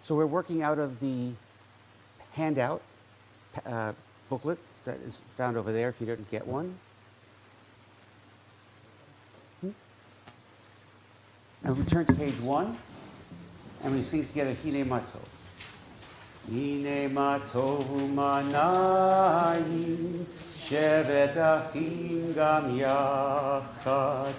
So we're working out of the handout booklet that is found over there if you didn't get one. And we turn to page 1, and we sing together Hine Matov. Hine Matov Manayim Shevet Achim Gam Yachad.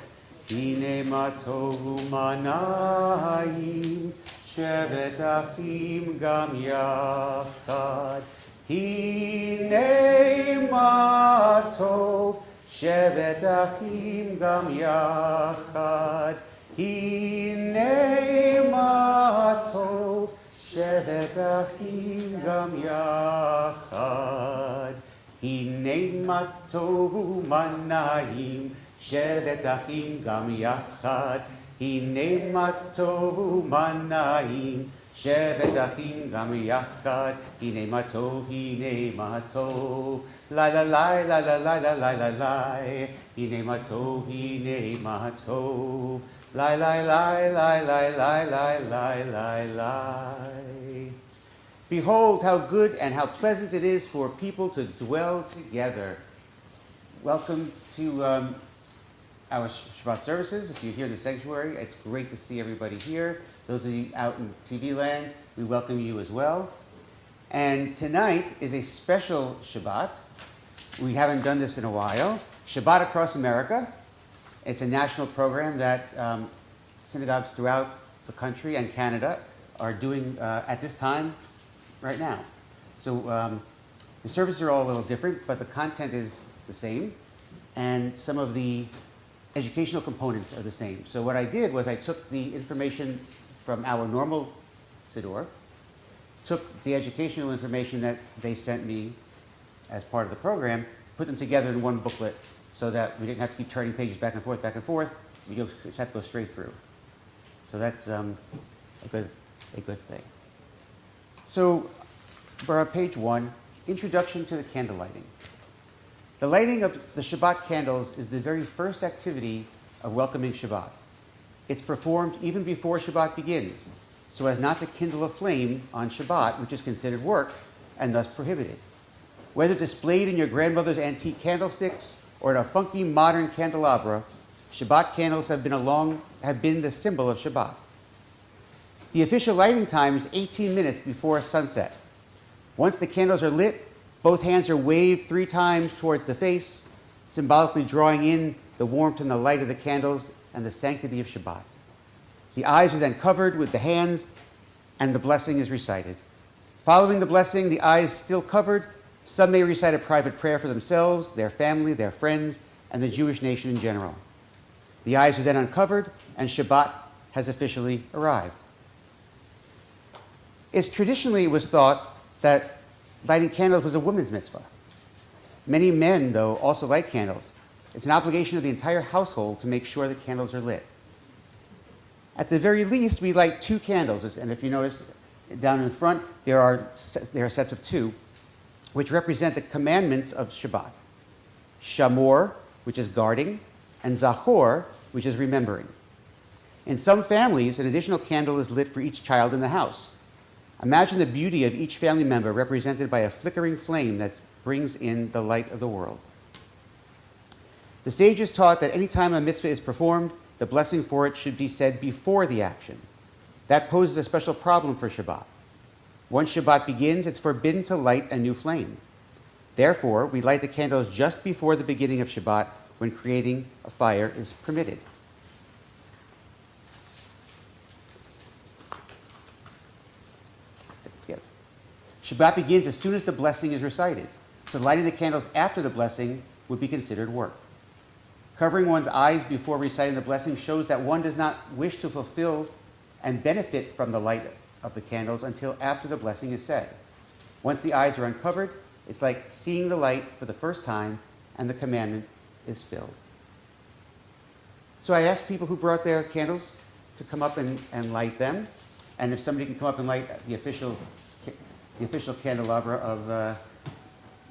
Hine Matov Manayim Shevet Achim Gam Yachad. Hine Matov Shevet Achim Gam Yachad. Hine Matov Shevet Achim Gam Yachad. Hine Matov Manayim Shevet Achim Gam Yachad. Hine Matov Manayim Shevet Achim Gam Yachad. Hine Matov, Hine Matov. La la la la la la la la la la. Hine Matov, Hine Matov. Lai, lai, lai, lai, lai, lai, lai, lai, lai, lai. Behold how good and how pleasant it is for people to dwell together. Welcome to our Shabbat services. If you're here in the sanctuary, it's great to see everybody here. Those of you out in TV land, we welcome you as well. And tonight is a special Shabbat. We haven't done this in a while. Shabbat Across America. It's a national program that synagogues throughout the country and Canada are doing at this time right now. So the services are all a little different, but the content is the same, and some of the educational components are the same. So what I did was I took the information from our normal Siddur, took the educational information that they sent me as part of the program, put them together in one booklet, so that we didn't have to keep turning pages back and forth. We just had to go straight through. So that's a good thing. So we're on page 1, Introduction to the Candle Lighting. The lighting of the Shabbat candles is the very first activity of welcoming Shabbat. It's performed even before Shabbat begins, so as not to kindle a flame on Shabbat, which is considered work and thus prohibited. Whether displayed in your grandmother's antique candlesticks or in a funky modern candelabra, Shabbat candles have been the symbol of Shabbat. The official lighting time is 18 minutes before sunset. Once the candles are lit, both hands are waved 3 times towards the face, symbolically drawing in the warmth and the light of the candles and the sanctity of Shabbat. The eyes are then covered with the hands, and the blessing is recited. Following the blessing, the eyes still covered, some may recite a private prayer for themselves, their family, their friends, and the Jewish nation in general. The eyes are then uncovered, and Shabbat has officially arrived. Traditionally, it was thought that lighting candles was a woman's mitzvah. Many men, though, also light candles. It's an obligation of the entire household to make sure the candles are lit. At the very least, we light 2 candles, and if you notice down in front, there are sets of 2, which represent the commandments of Shabbat. Shamor, which is guarding, and Zachor, which is remembering. In some families, an additional candle is lit for each child in the house. Imagine the beauty of each family member represented by a flickering flame that brings in the light of the world. The sages taught that any time a mitzvah is performed, the blessing for it should be said before the action. That poses a special problem for Shabbat. Once Shabbat begins, it's forbidden to light a new flame. Therefore, we light the candles just before the beginning of Shabbat, when creating a fire is permitted. Shabbat begins as soon as the blessing is recited, so lighting the candles after the blessing would be considered work. Covering one's eyes before reciting the blessing shows that one does not wish to fulfill and benefit from the light of the candles until after the blessing is said. Once the eyes are uncovered, it's like seeing the light for the first time, and the commandment is filled. So I asked people who brought their candles to come up and light them, and if somebody can come up and light the official candelabra of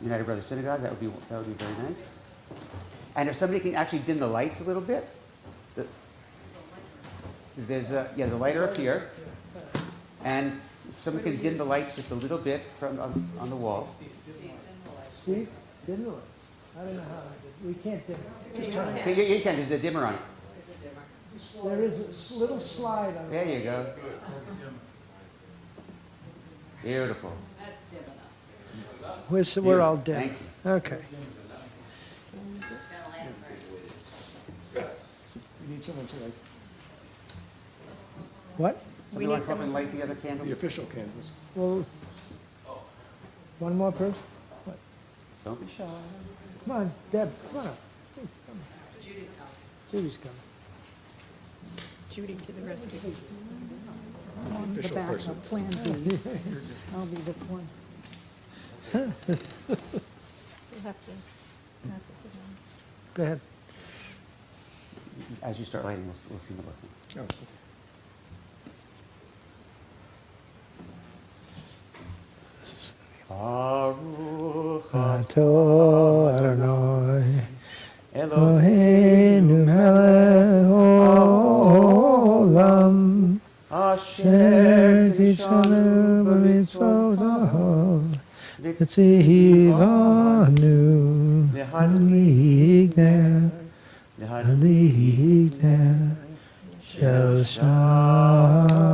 United Brothers Synagogue, that would be very nice. And if somebody can actually dim the lights a little bit, there's the lighter up here. And someone can dim the lights just a little bit from on the wall. Steve, dim the light. I don't know how. We can't dim it. Just turn it. You can. There's a dimmer on it. There is a little slide on There it. you go. Beautiful. We're all dim. Thank you. Okay. We need someone to light What? Somebody want to come and light the other candles? the official candles. Well, one more person? What? Don't be shy. Come on, Deb, come on up. Judy's coming. Judy to the rescue. The The official person. backup, Plan B. I'll be this one. You'll have to pass this around. Go ahead. As you start lighting, we'll sing the blessing. Oh, okay. Baruch Ato Adonai Eloheinu Eloheinu melech olam asher kishanu b'mitzvotav v'tzivanu v'tzivanu haligner haligner shel Shabbat.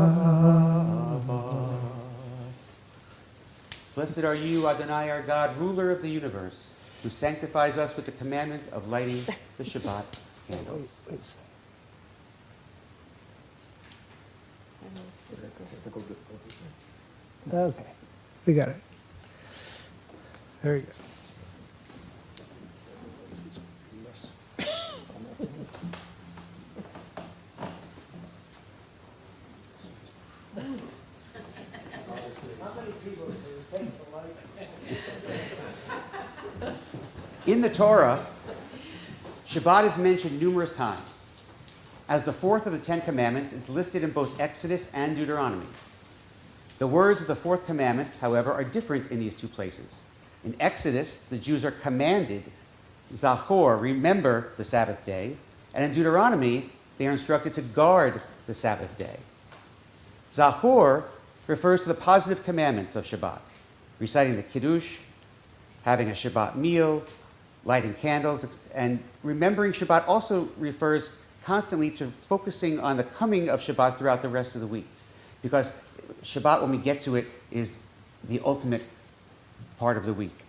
Blessed are you, Adonai, our God, ruler of the universe, who sanctifies us with the commandment of lighting the Shabbat candles. Okay, we got it. There you go. Mess. In the Torah, Shabbat is mentioned numerous times. As the fourth of the Ten Commandments, it's listed in both Exodus and Deuteronomy. The words of the fourth commandment, however, are different in these two places. In Exodus, the Jews are commanded, Zachor, remember the Sabbath day, and in Deuteronomy, they are instructed to guard the Sabbath day. Zachor refers to the positive commandments of Shabbat, reciting the Kiddush, having a Shabbat meal, lighting candles, and remembering Shabbat also refers constantly to focusing on the coming of Shabbat throughout the rest of the week. Because Shabbat, when we get to it, is the ultimate part of the week.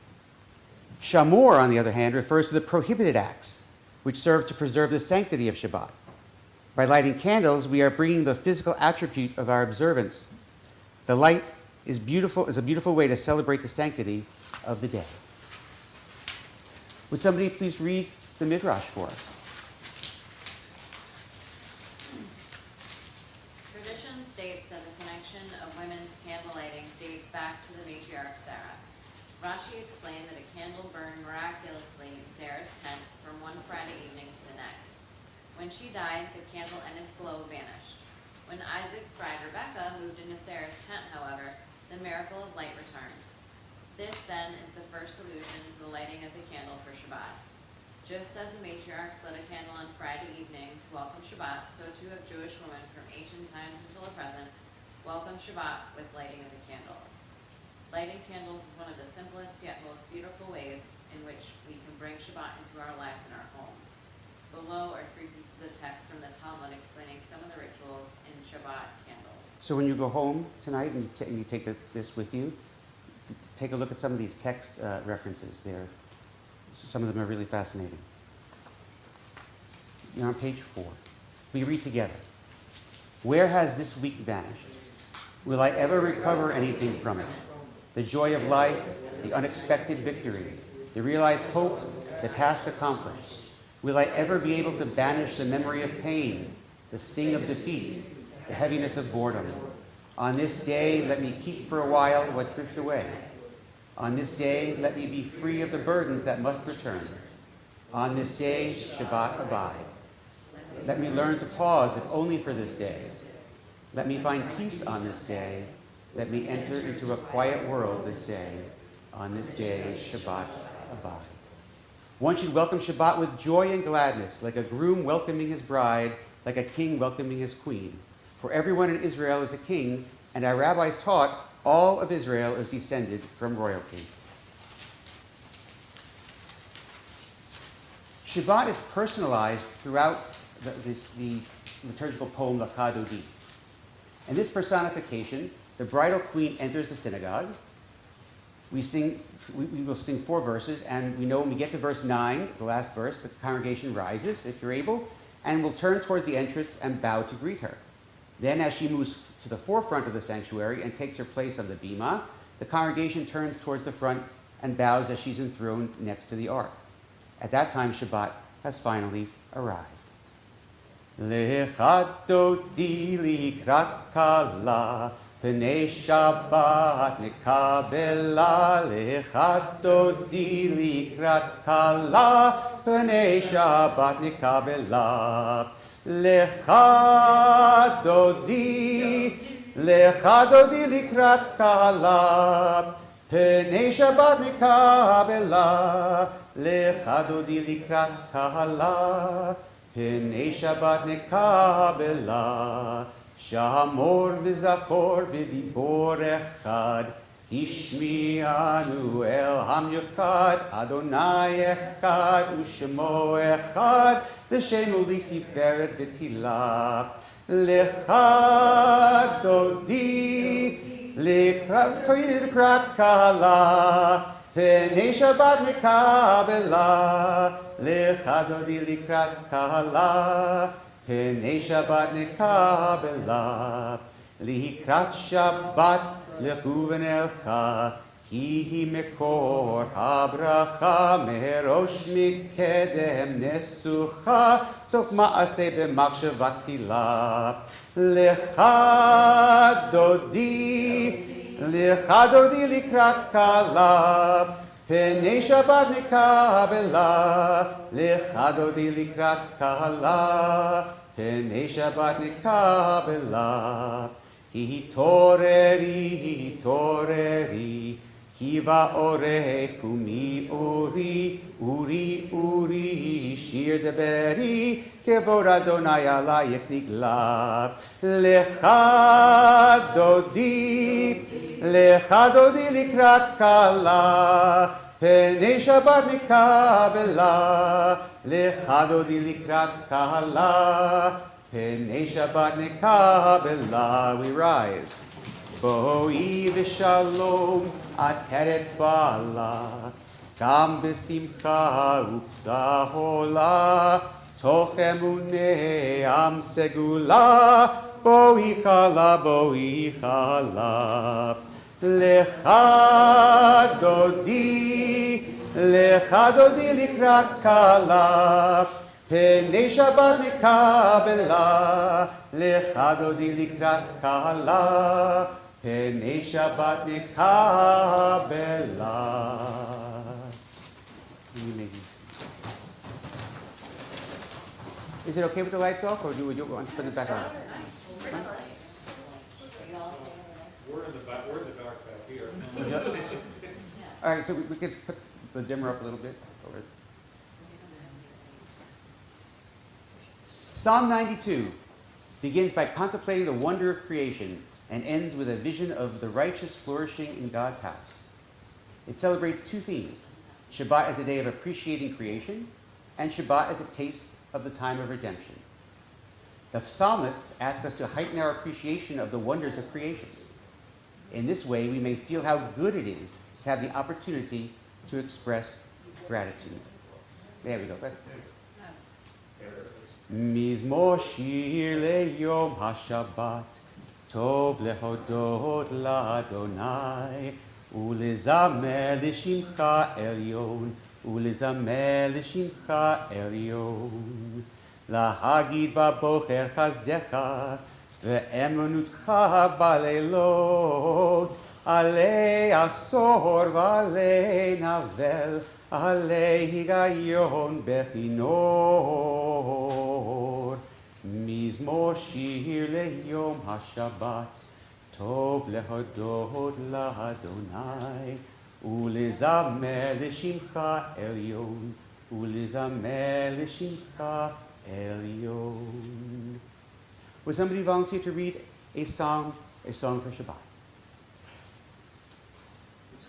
Shamor, on the other hand, refers to the prohibited acts, which serve to preserve the sanctity of Shabbat. By lighting candles, we are bringing the physical attribute of our observance. The light is a beautiful way to celebrate the sanctity of the day. Would somebody please read the Midrash for us? Tradition states that the connection of women to candle lighting dates back to the matriarch Sarah. Rashi explained that a candle burned miraculously in Sarah's tent from one Friday evening to the next. When she died, the candle and its glow vanished. When Isaac's bride Rebecca moved into Sarah's tent, however, the miracle of light returned. This, then, is the first allusion to the lighting of the candle for Shabbat. Just as the matriarchs lit a candle on Friday evening to welcome Shabbat, so too have Jewish women from ancient times until the present welcomed Shabbat with lighting of the candles. Lighting candles is one of the simplest yet most beautiful ways in which we can bring Shabbat into our lives and our homes. Below are 3 pieces of text from the Talmud explaining some of the rituals in Shabbat candles. So when you go home tonight and you take this with you, take a look at some of these text references there. Some of them are really fascinating. You're on page 4. We read together. Where has this week vanished? Will I ever recover anything from it? The joy of life, the unexpected victory, the realized hope, the task accomplished. Will I ever be able to banish the memory of pain, the sting of defeat, the heaviness of boredom? On this day, let me keep for a while what drifted away. On this day, let me be free of the burdens that must return. On this day, Shabbat abide. Let me learn to pause, if only for this day. Let me find peace on this day. Let me enter into a quiet world this day. On this day, Shabbat abide. One should welcome Shabbat with joy and gladness, like a groom welcoming his bride, like a king welcoming his queen. For everyone in Israel is a king, and our rabbis taught All of Israel is descended from royalty. Shabbat is personalized throughout the liturgical poem Lecha Dodi. In this personification, the bridal queen enters the synagogue. We will sing 4 verses, and we know when we get to verse 9, the last verse, the congregation rises, if you're able, and will turn towards the entrance and bow to greet her. Then, as she moves to the forefront of the sanctuary and takes her place on the bima, the congregation turns towards the front and bows as she's enthroned next to the ark. At that time, Shabbat has finally arrived. Lecha dodi likrat kala, pnei Shabbat nekabela. Lecha dodi likrat kala, pnei Shabbat nekabela. Lecha dodi likrat kala, pnei Shabbat nekabela. Lecha dodi likrat kala, pnei Shabbat nekabela. Shamor v'zachor v'vibor echad, Ishmi'anu el ham yechad, Adonai echad, u'shemo echad, l'shemu l'tiferet v'tila. Lecha dodi likrat kala, pnei Shabbat nekabela. Lecha dodi likrat kala, pnei Shabbat nekabela. Likrat Shabbat lechu v'nelcha, ki mekor habracha, merosh mikedem nesucha, sof ma'aseh b'machshavat tila. Lecha dodi likrat kala, pnei Shabbat nekabela. Lecha dodi likrat kala, pnei Shabbat nekabela. Hitoreri, kiva oreh kumi uri, shir deberi, kevod Adonai alayich nigla. Lecha dodi likrat kala, pnei Shabbat nekabela. Lecha dodi likrat kala, pnei Shabbat nekabela. We rise. Boi v'shalom ateret bala, gam b'simcha upsahola, toch emunei am segula, boi chala. Lecha dodi likrat kala, pnei Shabbat nekabela. Lecha dodi likrat kala, pnei Shabbat nekabela. You may be seated. Is it okay with the lights off, or do you want to put it back on? We're in the dark back here. All right, so we could put the dimmer up a little bit. Psalm 92 begins by contemplating the wonder of creation and ends with a vision of the righteous flourishing in God's house. It celebrates 2 themes: Shabbat as a day of appreciating creation, and Shabbat as a taste of the time of redemption. The psalmists ask us to heighten our appreciation of the wonders of creation. In this way, we may feel how good it is to have the opportunity to express gratitude. There we go. Mizmor shir leyom hashabbat, tov lehodot la'Adonai, ulezamer l'shimcha elyon, ulezamer l'shimcha elyon. Lahagid ba'bocher chazdecha, ve'emunutcha ba'leilot, alei asor v'alei navel, alei higayon bechinor. Mizmor shir leyom hashabbat, tov lehodot la'Adonai, ulezamer l'shimcha elyon, ulezamer l'shimcha elyon. Would somebody volunteer to read a song for Shabbat?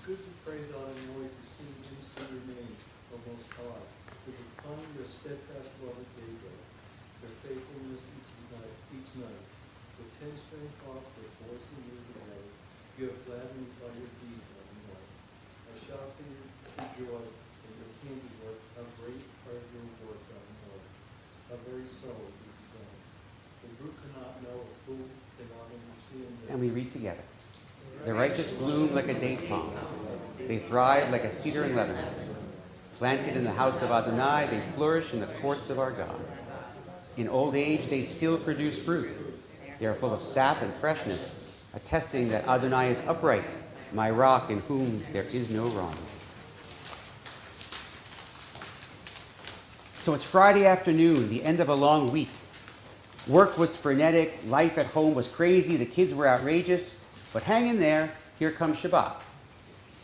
good to praise Adonai, to sing hymns to your name, O Most High, to proclaim your steadfast love at daybreak, your faithfulness each night. With 10-string harp, your voice and music together, you have gladdened me by your deeds, Adonai. I shout for you for joy in your handiwork. How great are your works, Adonai. How very subtle your designs. The brute cannot know, a fool cannot understand this. And we read together. The righteous bloom like a date palm. They thrive like a cedar in Lebanon. Planted in the house of Adonai, they flourish in the courts of our God. In old age, they still produce fruit. They are full of sap and freshness, attesting that Adonai is upright, my rock in whom there is no wrong. So it's Friday afternoon, the end of a long week. Work was frenetic, life at home was crazy, the kids were outrageous, but hang in there, here comes Shabbat.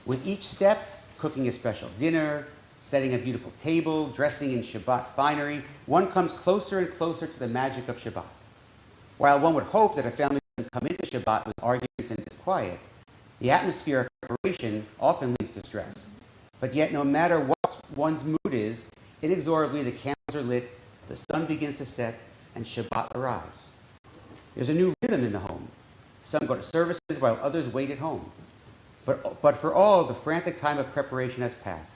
With each step, cooking a special dinner, setting a beautiful table, dressing in Shabbat finery, one comes closer and closer to the magic of Shabbat. While one would hope that a family doesn't come into Shabbat with arguments and disquiet, the atmosphere of preparation often leads to stress. But yet, no matter what one's mood is, inexorably the candles are lit, the sun begins to set, and Shabbat arrives. There's a new rhythm in the home. Some go to services while others wait at home. But for all, the frantic time of preparation has passed.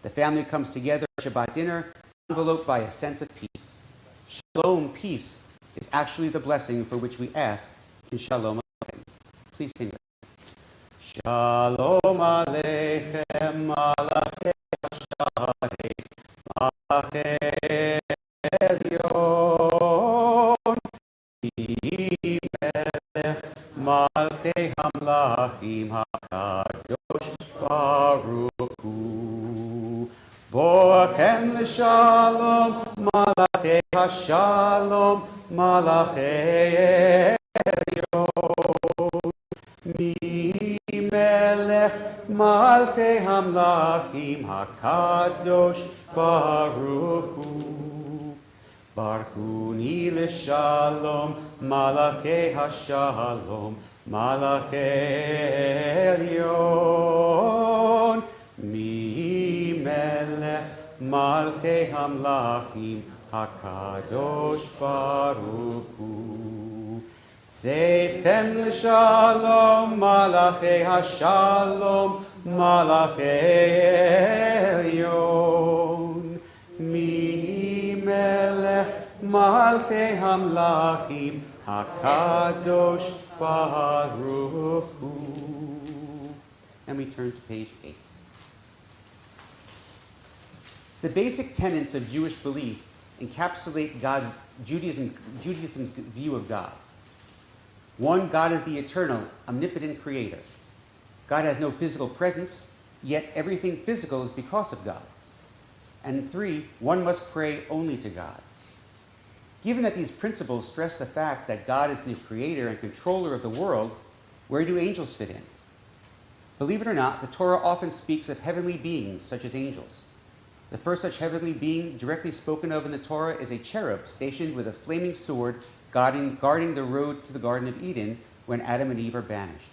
The family comes together at Shabbat dinner, enveloped by a sense of peace. Shalom, peace, is actually the blessing for which we ask in Shalom Aleichem. Please sing it. Shalom Aleichem, Malachei Hasharet, Malachei Elyon, Melech Malchei Hamlachim HaKadosh Baruch Hu. Boachem l'shalom, Malachei Hashalom, Malachei Elyon, Melech Malchei Hamlachim HaKadosh Baruch Hu. Barchuni l'shalom, Malachei Hashalom, Malachei Elyon, Melech Malchei Hamlachim HaKadosh Baruch Hu. Tzeichem l'shalom, Malachei Hashalom, Malachei Elyon, Melech Malchei Hamlachim HaKadosh Baruch Hu. And we turn to page 8. The basic tenets of Jewish belief encapsulate Judaism's view of God. 1, God is the eternal, omnipotent creator. God has no physical presence, yet everything physical is because of God. And 3, one must pray only to God. Given that these principles stress the fact that God is the creator and controller of the world, where do angels fit in? Believe it or not, the Torah often speaks of heavenly beings such as angels. The first such heavenly being directly spoken of in the Torah is a cherub stationed with a flaming sword guarding the road to the Garden of Eden when Adam and Eve are banished.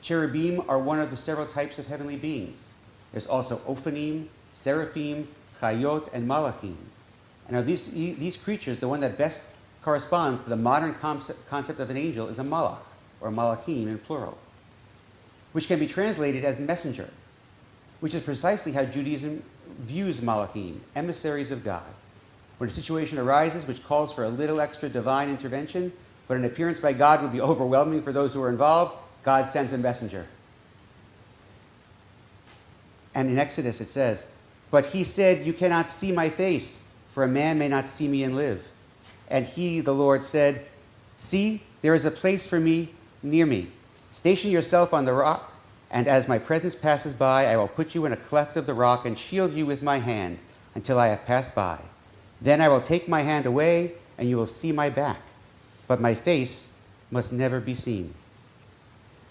Cherubim are one of the several types of heavenly beings. There's also Ophanim, Seraphim, Chayot, and Malachim. And of these creatures, the one that best corresponds to the modern concept of an angel is a malach, or malachim in plural, which can be translated as messenger, which is precisely how Judaism views malachim, emissaries of God. When a situation arises which calls for a little extra divine intervention, but an appearance by God would be overwhelming for those who are involved, God sends a messenger. And in Exodus it says, "But he said, 'You cannot see my face, for a man may not see me and live.' And he, the Lord, said, 'See, there is a place for me near me. Station yourself on the rock, and as my presence passes by, I will put you in a cleft of the rock and shield you with my hand until I have passed by. Then I will take my hand away, and you will see my back, but my face must never be seen.'"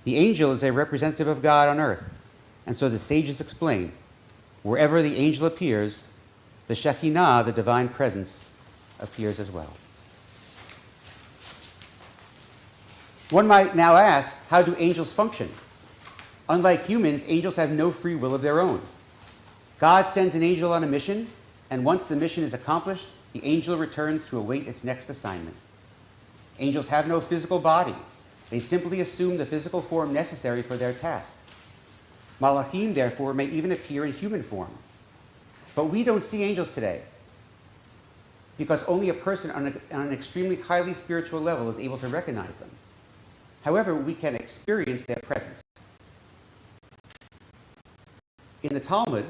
The angel is a representative of God on earth, and so the sages explain, wherever the angel appears, the Shekinah, the divine presence, appears as well. One might now ask, how do angels function? Unlike humans, angels have no free will of their own. God sends an angel on a mission, and once the mission is accomplished, the angel returns to await its next assignment. Angels have no physical body. They simply assume the physical form necessary for their task. Malachim, therefore, may even appear in human form. But we don't see angels today, because only a person on an extremely highly spiritual level is able to recognize them. However, we can experience their presence. In the Talmud,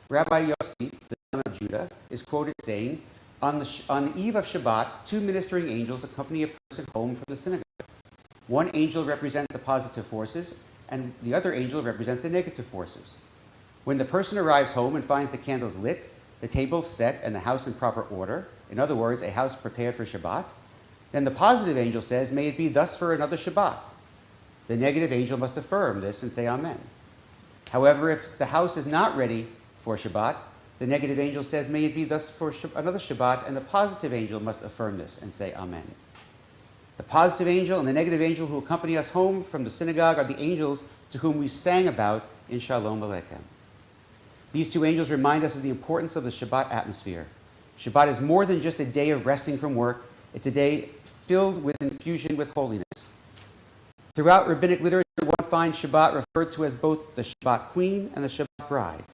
Rabbi Yossi, the son of Judah, is quoted saying, on the eve of Shabbat, two ministering angels accompany a person home from the synagogue. One angel represents the positive forces, and the other angel represents the negative forces. When the person arrives home and finds the candles lit, the table set, and the house in proper order, in other words, a house prepared for Shabbat, then the positive angel says, "May it be thus for another Shabbat." The negative angel must affirm this and say Amen. However, if the house is not ready for Shabbat, the negative angel says, "May it be thus for another Shabbat," and the positive angel must affirm this and say Amen. The positive angel and the negative angel who accompany us home from the synagogue are the angels to whom we sang about in Shalom Aleichem. These two angels remind us of the importance of the Shabbat atmosphere. Shabbat is more than just a day of resting from work. It's a day filled with infusion with holiness. Throughout rabbinic literature, one finds Shabbat referred to as both the Shabbat queen and the Shabbat bride.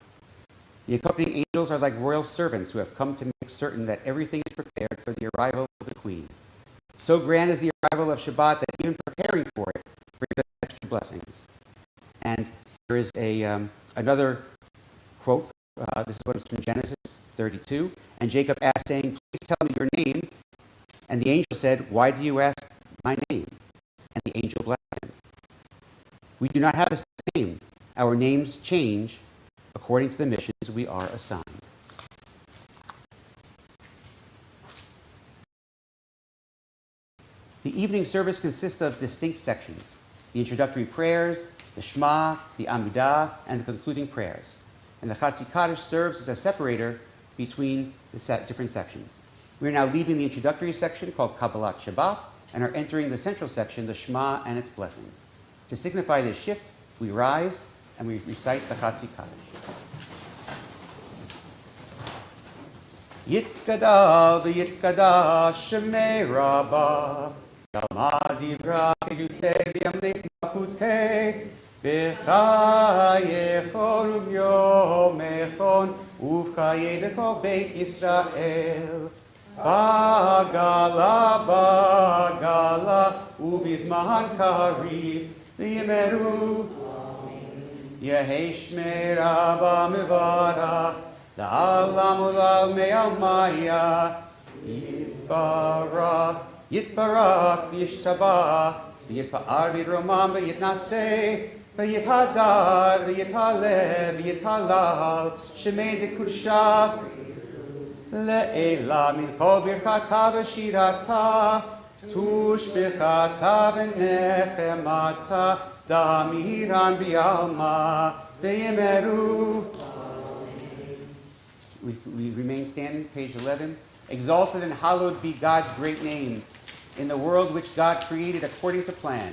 The accompanying angels are like royal servants who have come to make certain that everything is prepared for the arrival of the queen. So grand is the arrival of Shabbat that even preparing for it brings us extra blessings. And there is another quote. This is what is from Genesis 32. And Jacob asked, saying, "Please tell me your name." And the angel said, "Why do you ask my name?" And the angel blessed him. We do not have a name. Our names change according to the missions we are assigned. The evening service consists of distinct sections: the introductory prayers, the Shema, the Amidah, and the concluding prayers. And the Chatzi Kaddish serves as a separator between the different sections. We are now leaving the introductory section called Kabbalat Shabbat and are entering the central section, the Shema and its blessings. To signify this shift, we rise and we recite the Chatzi Kaddish. Yitkadal v'yitkadash Shemei Rabbah Yalma divra k'yutei v'yamlik makutei B'chayechon u'vyomechon Uv'chayei l'kol Beit Yisrael Bagala bagala Uv'izman karif V'yimeru Yehei Shmei Rabbah Mevarach La'alam ul'al me'almaya Yitbarach v'yishtabach V'yitpa'ar v'yiromam v'yitnaseh V'yithadar v'yithalev v'yithalal Shemei de'kudsha Le'ela min kol birchata v'shirata Tush birchata v'nechemata Damiran b'yalma V'yimeru. We remain standing, page 11. Exalted and hallowed be God's great name in the world which God created according to plan.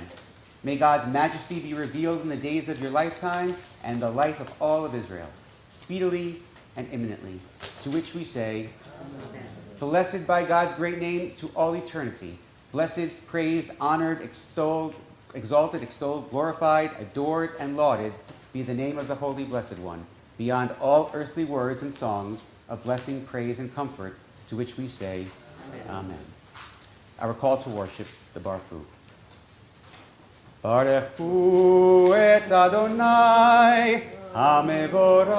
May God's majesty be revealed in the days of your lifetime and the life of all of Israel, speedily and imminently, to which we say, Amen. Blessed by God's great name to all eternity. Blessed, praised, honored, extolled, exalted, extolled, glorified, adored, and lauded be the name of the Holy Blessed One, beyond all earthly words and songs of blessing, praise, and comfort, to which we say, Amen. Amen. Our call to worship, the Baruch Hu. Baruch Hu et Adonai HaMevorach.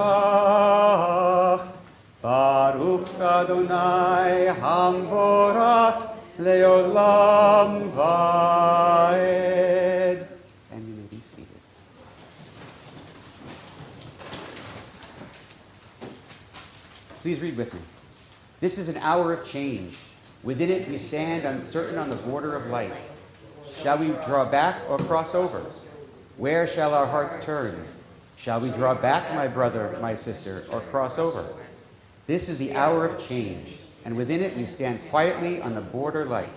Baruch Adonai HaMevorach Leolam Vaed. And you may be seated. Please read with me. This is an hour of change. Within it we stand uncertain on the border of light. Shall we draw back or cross over? Where shall our hearts turn? Shall we draw back, my brother, my sister, or cross over? This is the hour of change, and within it we stand quietly on the border light.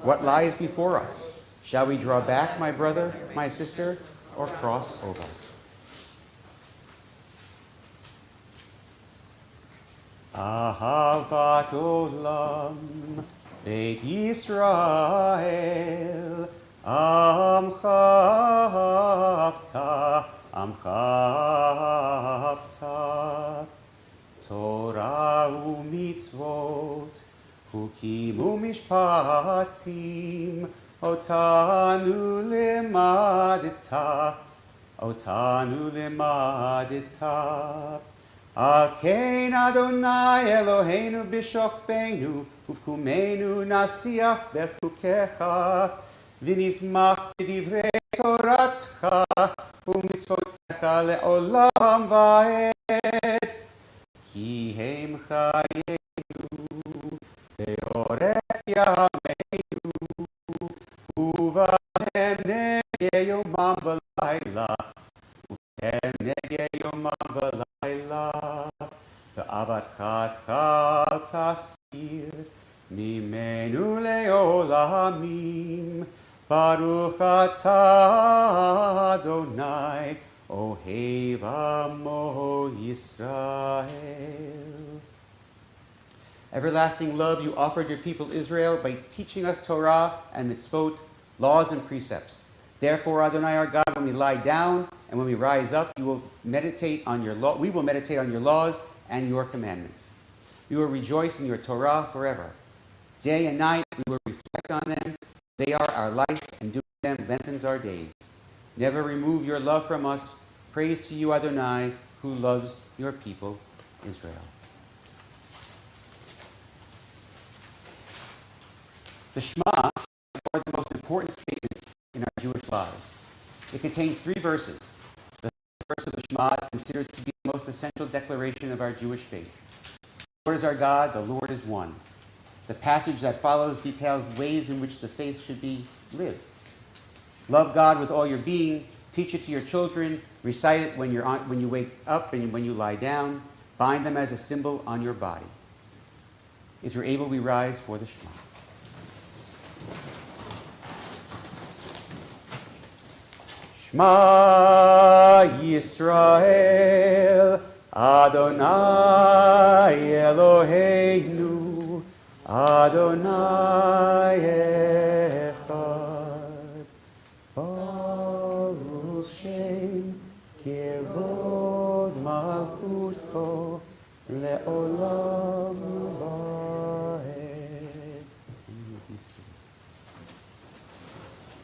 What lies before us? Shall we draw back, my brother, my sister, or cross over? Ahavat olam, Beit Yisrael, Amcha Amcha Torah u'mitzvot, Chukim u'mishpatim, Otanu limadeta. Al kein Adonai Eloheinu b'shokbeinu, uvkumenu nasiach bechukecha, v'nizmach b'divrei Toratcha, u'mitzvotecha le'olam va'ed. Ki hem chayenu, ve'orech yameinu, uvahem nege yomam v'layla, uvahem nege yomam v'layla, ve'avatchat chal tasir, mimenu le'olamim, Baruch atah Adonai, Ohev Amo Yisrael. Everlasting love, you offered your people Israel by teaching us Torah and mitzvot, laws and precepts. Therefore, Adonai our God, when we lie down and when we rise up, we will meditate on your laws and your commandments. We will rejoice in your Torah forever. Day and night we will reflect on them. They are our life, and doing them lengthens our days. Never remove your love from us. Praise to you, Adonai, who loves your people, Israel. The Shema is the most important statement in our Jewish lives. It contains 3 verses. The first verse of the Shema is considered to be the most essential declaration of our Jewish faith. The Lord is our God, the Lord is one. The passage that follows details ways in which the faith should be lived. Love God with all your being. Teach it to your children. Recite it when you wake up and when you lie down. Bind them as a symbol on your body. If you're able, we rise for the Shema. Shema Yisrael, Adonai Eloheinu, Adonai Echad, Baruch Shem Kevod Malchuto Le'olam Va'ed.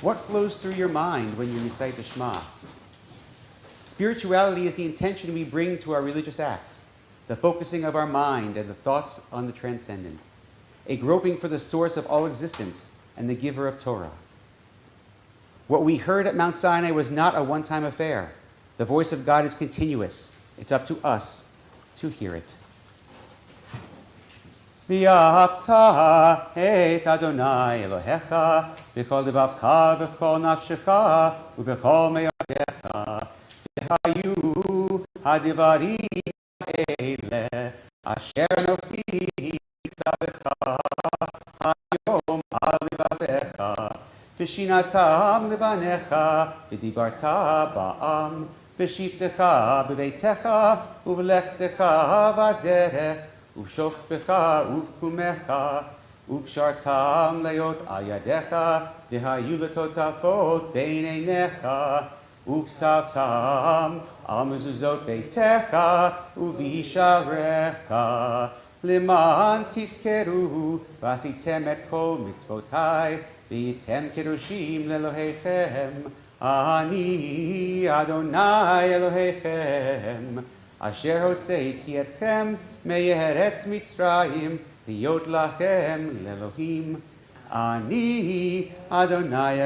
What flows through your mind when you recite the Shema? Spirituality is the intention we bring to our religious acts, the focusing of our mind and the thoughts on the transcendent, a groping for the source of all existence and the giver of Torah. What we heard at Mount Sinai was not a one-time affair. The voice of God is continuous. It's up to us to hear it. V'yahavta et Adonai Elohecha v'kol livavcha v'kol nafshecha u'v'kol me'odecha v'hayu hadivarim eile asher anochi tzavcha hayom al livavecha v'shinatam livanecha v'dibarta ba'am v'shivtecha b'veitecha u'v'lechtecha v'derech U'shokbecha u'vkumecha u'kshartam leot al yadecha v'hayu letotafot bein einecha u'ktavtam al mezuzot beitecha u'visharecha leman tiskeru v'asitem et kol mitzvotai v'yitem kedoshim lelohechem ani Adonai Elohechem asher hotzeiti etchem me'eretz Mitzrayim v'yot lachem le'Elohim ani Adonai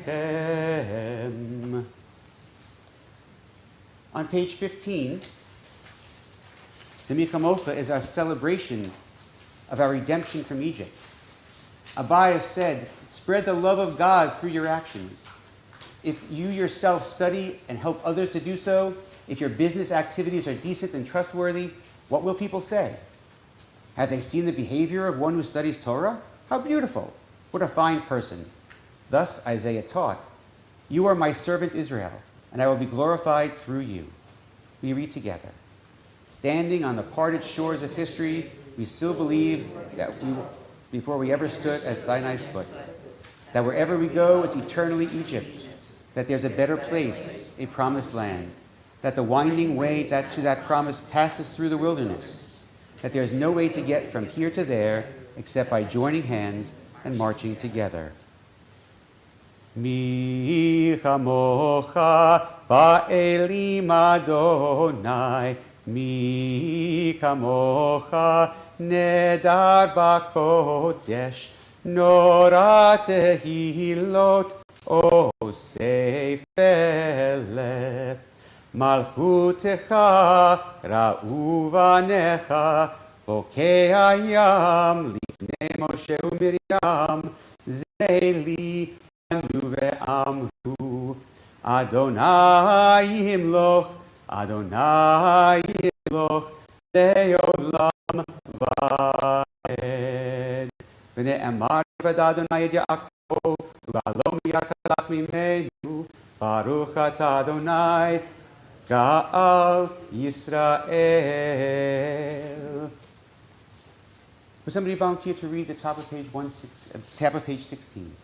Elohechem. On page 15, the Michamocha is our celebration of our redemption from Egypt. Abai said, spread the love of God through your actions. If you yourself study and help others to do so, if your business activities are decent and trustworthy, what will people say? Have they seen the behavior of one who studies Torah? How beautiful! What a fine person. Thus Isaiah taught, you are my servant Israel, and I will be glorified through you. We read together. Standing on the parted shores of history, we still believe that before we ever stood at Sinai's foot, that wherever we go, it's eternally Egypt, that there's a better place, a promised land, that the winding way to that promise passes through the wilderness, that there's no way to get from here to there except by joining hands and marching together. Mi chamocha ba'elim Adonai, mi chamocha nedar ba'kodesh, nora tehilot osef elef. Malchutecha ra'u vanecha, bokei hayam lifnei Moshe u'Miriam, zeli anu ve'amru, Adonai yimloch, Adonai yimloch, le'olam va'ed. V'ne'emar v'ad Adonai et Yaakov, u'alom yakalach mimenu, Baruch atah Adonai, Ga'al Yisrael. Would somebody volunteer to read the top of page 16?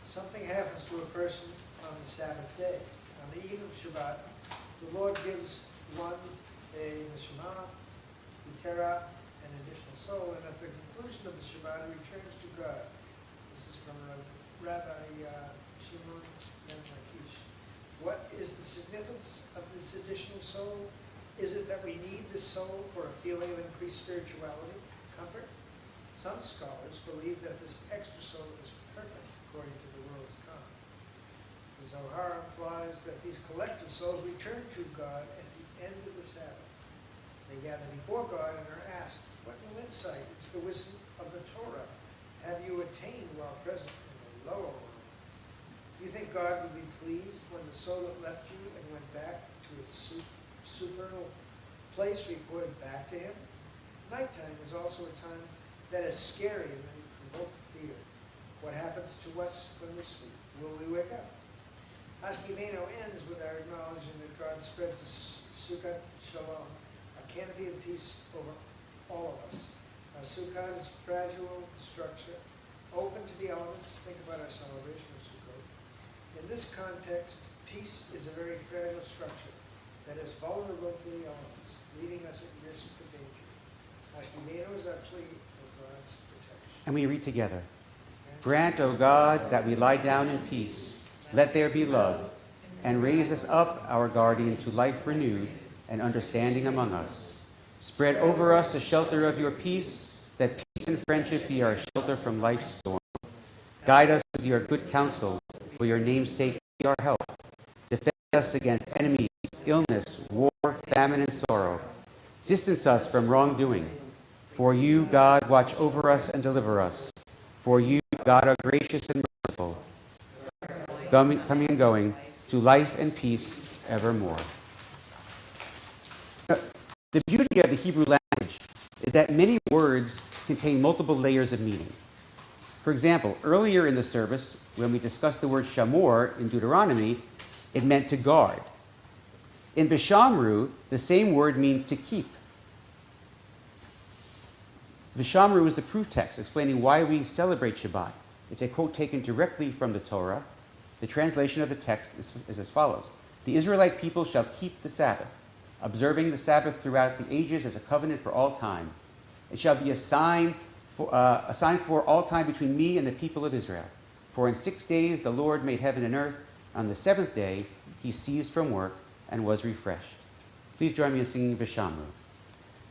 Something happens to a person on the Sabbath day. On the eve of Shabbat, the Lord gives one a neshama, utera, an additional soul, and at the conclusion of the Shabbat, he returns to God. This is from Rabbi Shimon ben Lakish. What is the significance of this additional soul? Is it that we need this soul for a feeling of increased spirituality, comfort? Some scholars believe that this extra soul is perfect according to the world's economy. The Zohar implies that these collective souls return to God at the end of the Sabbath. They gather before God and are asked, what new insight into the wisdom of the Torah have you attained while present in the lower world? Do you think God would be pleased when the soul that left you and went back to its supernal place reported back to him? Nighttime is also a time that is scary and may provoke fear. What happens to us when we sleep? Will we wake up? Hashkimeno ends with our acknowledging that God spreads the Sukkot Shalom, a canopy of peace over all of us. Sukkot is fragile structure, open to the elements. Think about our celebration of Sukkot. In this context, peace is a very fragile structure that is vulnerable to the elements, leaving us at risk for danger. Hashkimeno is our plea for God's protection. And we read together. Grant, O God, that we lie down in peace. Let there be love. And raise us up, our guardian, to life renewed and understanding among us. Spread over us the shelter of your peace, that peace and friendship be our shelter from life's storm. Guide us with your good counsel, for your name's sake be our help. Defend us against enemies, illness, war, famine, and sorrow. Distance us from wrongdoing. For you, God, watch over us and deliver us. For you, God, are gracious and merciful, coming and going, to life and peace evermore. The beauty of the Hebrew language is that many words contain multiple layers of meaning. For example, earlier in the service, when we discussed the word shamor in Deuteronomy, it meant to guard. In Vishamru, the same word means to keep. Vishamru is the proof text explaining why we celebrate Shabbat. It's a quote taken directly from the Torah. The translation of the text is as follows. The Israelite people shall keep the Sabbath, observing the Sabbath throughout the ages as a covenant for all time. It shall be a sign for all time between me and the people of Israel. For in 6 days the Lord made heaven and earth. On the seventh day he ceased from work and was refreshed. Please join me in singing Vishamru.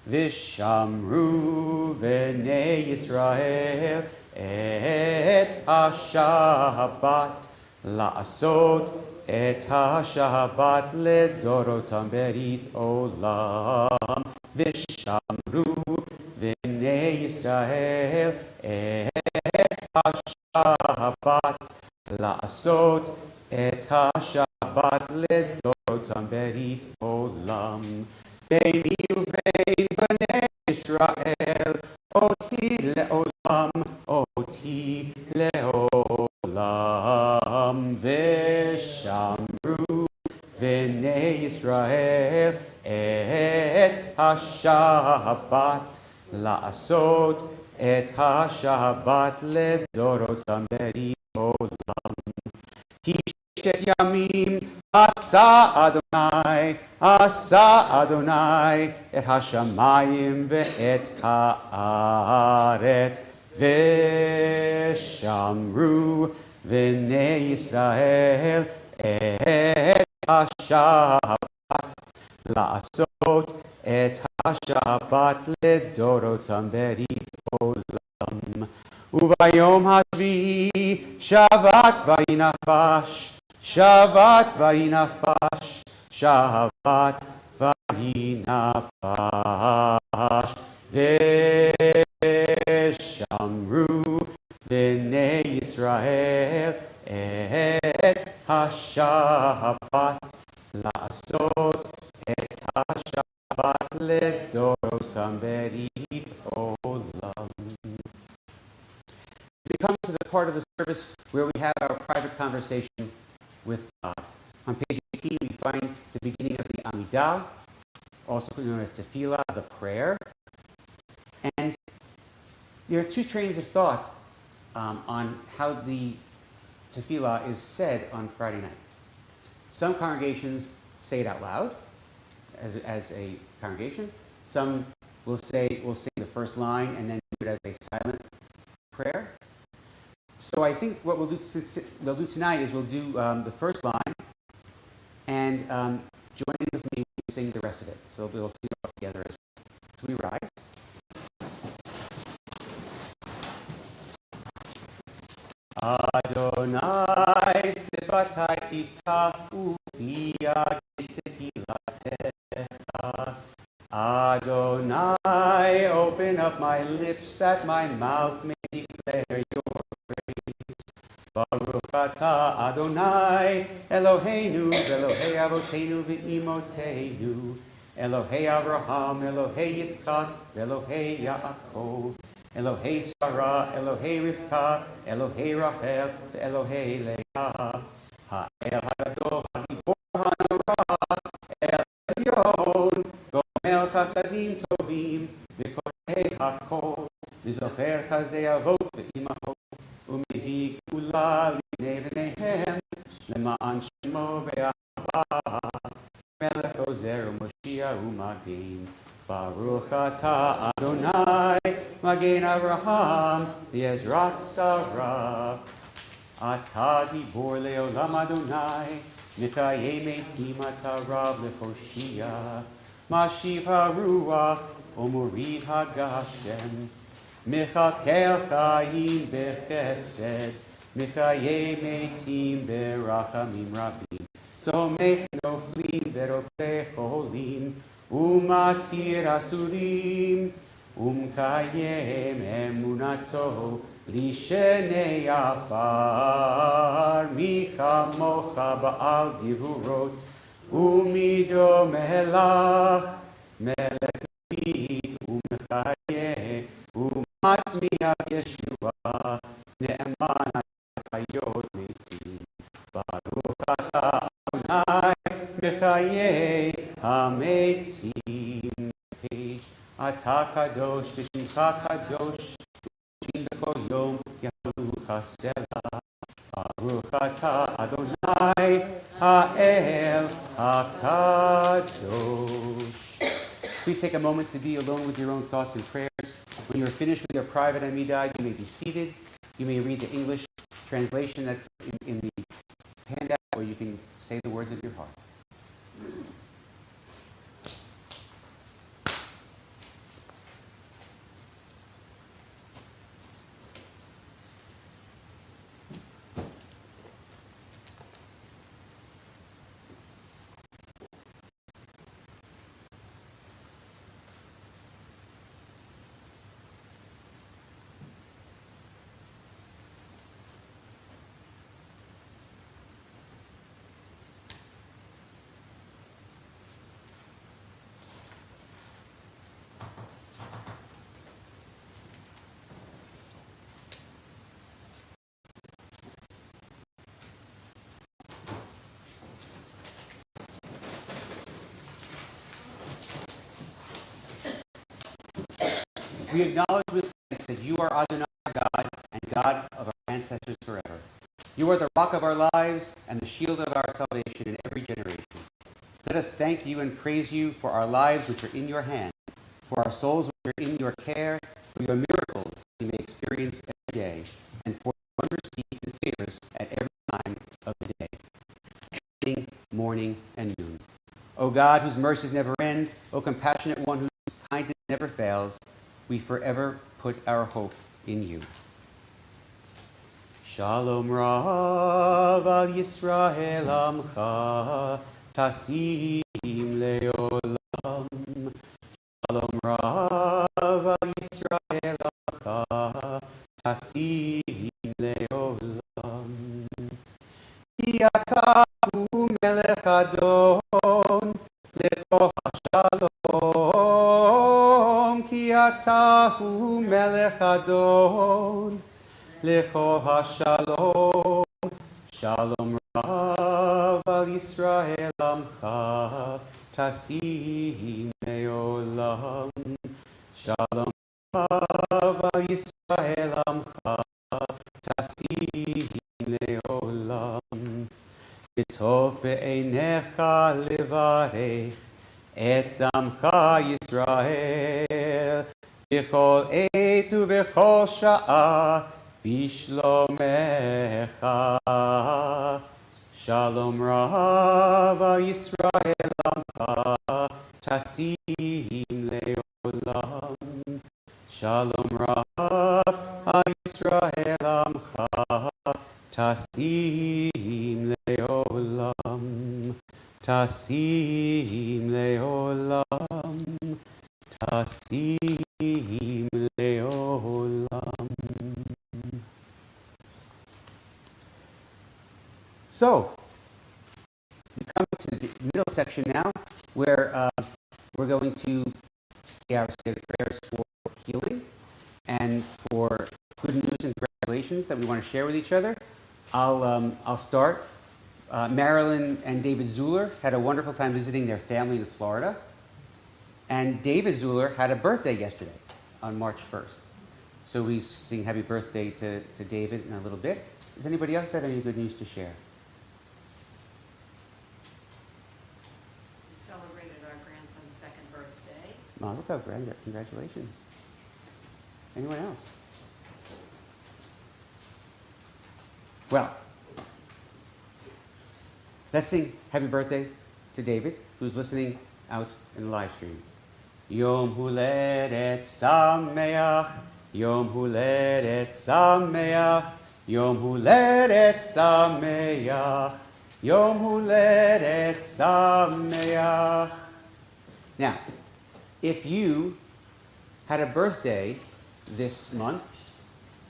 Vishamru v'nei Yisrael et ha-Shabbat la'asot et ha-Shabbat ledorotam berit olam. Vishamru v'nei Yisrael et ha-Shabbat la'asot et ha-Shabbat ledorotam berit olam. Beini uvein b'nei Yisrael, oti le'olam, oti le'olam. V'shamru v'nei Yisrael, השבת, לעשות את השבת לדורותם בריאים עולם. כי ששת ימים עשה אדוני את השמיים ואת הארץ, ושמרו בני ישראל את השבת, לעשות את השבת לדורותם בריאים עולם. וביום השביעי שבת וינפש, שבת וינפש, שבת וינפש, ושמרו בני ישראל את השבת, לעשות את השבת לדורותם בריאים עולם. We come to the part of the service where we have our private conversation with God. On page 18, we find the beginning of the Amidah, also known as Tefillah, the prayer. And there are two trains of thought on how the Tefillah is said on Friday night. Some congregations say it out loud as a congregation. Some will say the first line and then do it as a silent prayer. So I think what we'll do tonight is we'll do the first line and join in with me and sing the rest of it. So we'll sing it all together as we rise. Adonai sifatai titahu biyadi tehilatecha. Adonai, open up my lips that my mouth may declare your praise. Baruch atah Adonai, Eloheinu, Elohei Avotenu v'imotenu, Elohei Abraham, Elohei Yitzchak, Elohei Yaakov, Elohei Sarah, Elohei Rivka, Elohei Rachel, Elohei Leah, Ha'el HaGadol, HaGibor HaNorah, El Elyon, Gomel Chasadim Tovim, V'korei HaKol, V'zocher Chazei Avot V'imahot, U'mevi Gula L'nei B'neihem, L'ma'an Shemo Ve'ahava, Melech Ozer U'Moshiach U'Magin. Baruch atah Adonai, Magen Avraham, V'ezrat Sarah. Atah Gibor Leolam Adonai, Mikayei Metim atah Rav Lechoshia. Mashiv HaRuach, U'Morid HaGashem. Mechakel Chayim Bechesed, Mikayei Metim Berachamim Rabim. Somech Noflim Berofei Cholim, Umatir Asurim, Umkayem Emunato, Lishenei Afar, Michamocha Baal Givurot, Umido Melach, Melech David, Umkaye, Umatzmiach Yeshua, Ne'eman HaKayot Metim, Baruch atah Adonai, Mechayei HaMetim. Page Atah Kadosh V'Shimcha Kadosh U'Shin B'Kol Yom Yahalu Chasela. Baruch atah Adonai Ha'el HaKadosh. Please take a moment to be alone with your own thoughts and prayers. When you're finished with your private Amidah, you may be seated. You may read the English translation that's in the handout, or you can say the words of your heart. We acknowledge with thanks that you are Adonai our God and God of our ancestors forever. You are the rock of our lives and the shield of our salvation in every generation. Let us thank you and praise you for our lives which are in your hand, for our souls which are in your care, for your miracles we may experience every day, and for your wondrous deeds and favors at every time of the day, evening, morning, and noon. O God, whose mercies never end, O compassionate one whose kindness never fails, we forever put our hope in you. Shalom Rav al Yisrael Amcha Tasim Leolam. Shalom Rav al Yisrael Amcha Tasim Leolam. Ki ata hu melech Adon lekoch Shalom. Ki ata hu melech Adon Lecho HaShalom, Shalom Rav al Yisrael Amcha, Tasim Leolam. Shalom Rav al Yisrael Amcha, Tasim Leolam. B'tov be'einecha levarech et Amcha Yisrael, b'chol עת ובכל שעה, בשלומך. Shalom Rav al Yisrael Amcha, Tasim Leolam. Shalom Rav al Yisrael Amcha, Tasim Leolam. Tasim Leolam. Tasim Leolam. So, we come to the middle section now, where we're going to say the prayers for healing and for good news and congratulations that we want to share with each other. I'll start. Marilyn and David Zuller had a wonderful time visiting their family in Florida. And David Zuller had a birthday yesterday on March 1st. So we sing happy birthday to David in a little bit. Does anybody else have any good news to share? We celebrated our grandson's second birthday. Mazel tov, congratulations. Anyone else? Well, let's sing happy birthday to David, who's listening out in the live stream. Yom Huledet Sameach, Yom Huledet Sameach, Yom Huledet Sameach, Yom Huledet Sameach. Now, if you had a birthday this month,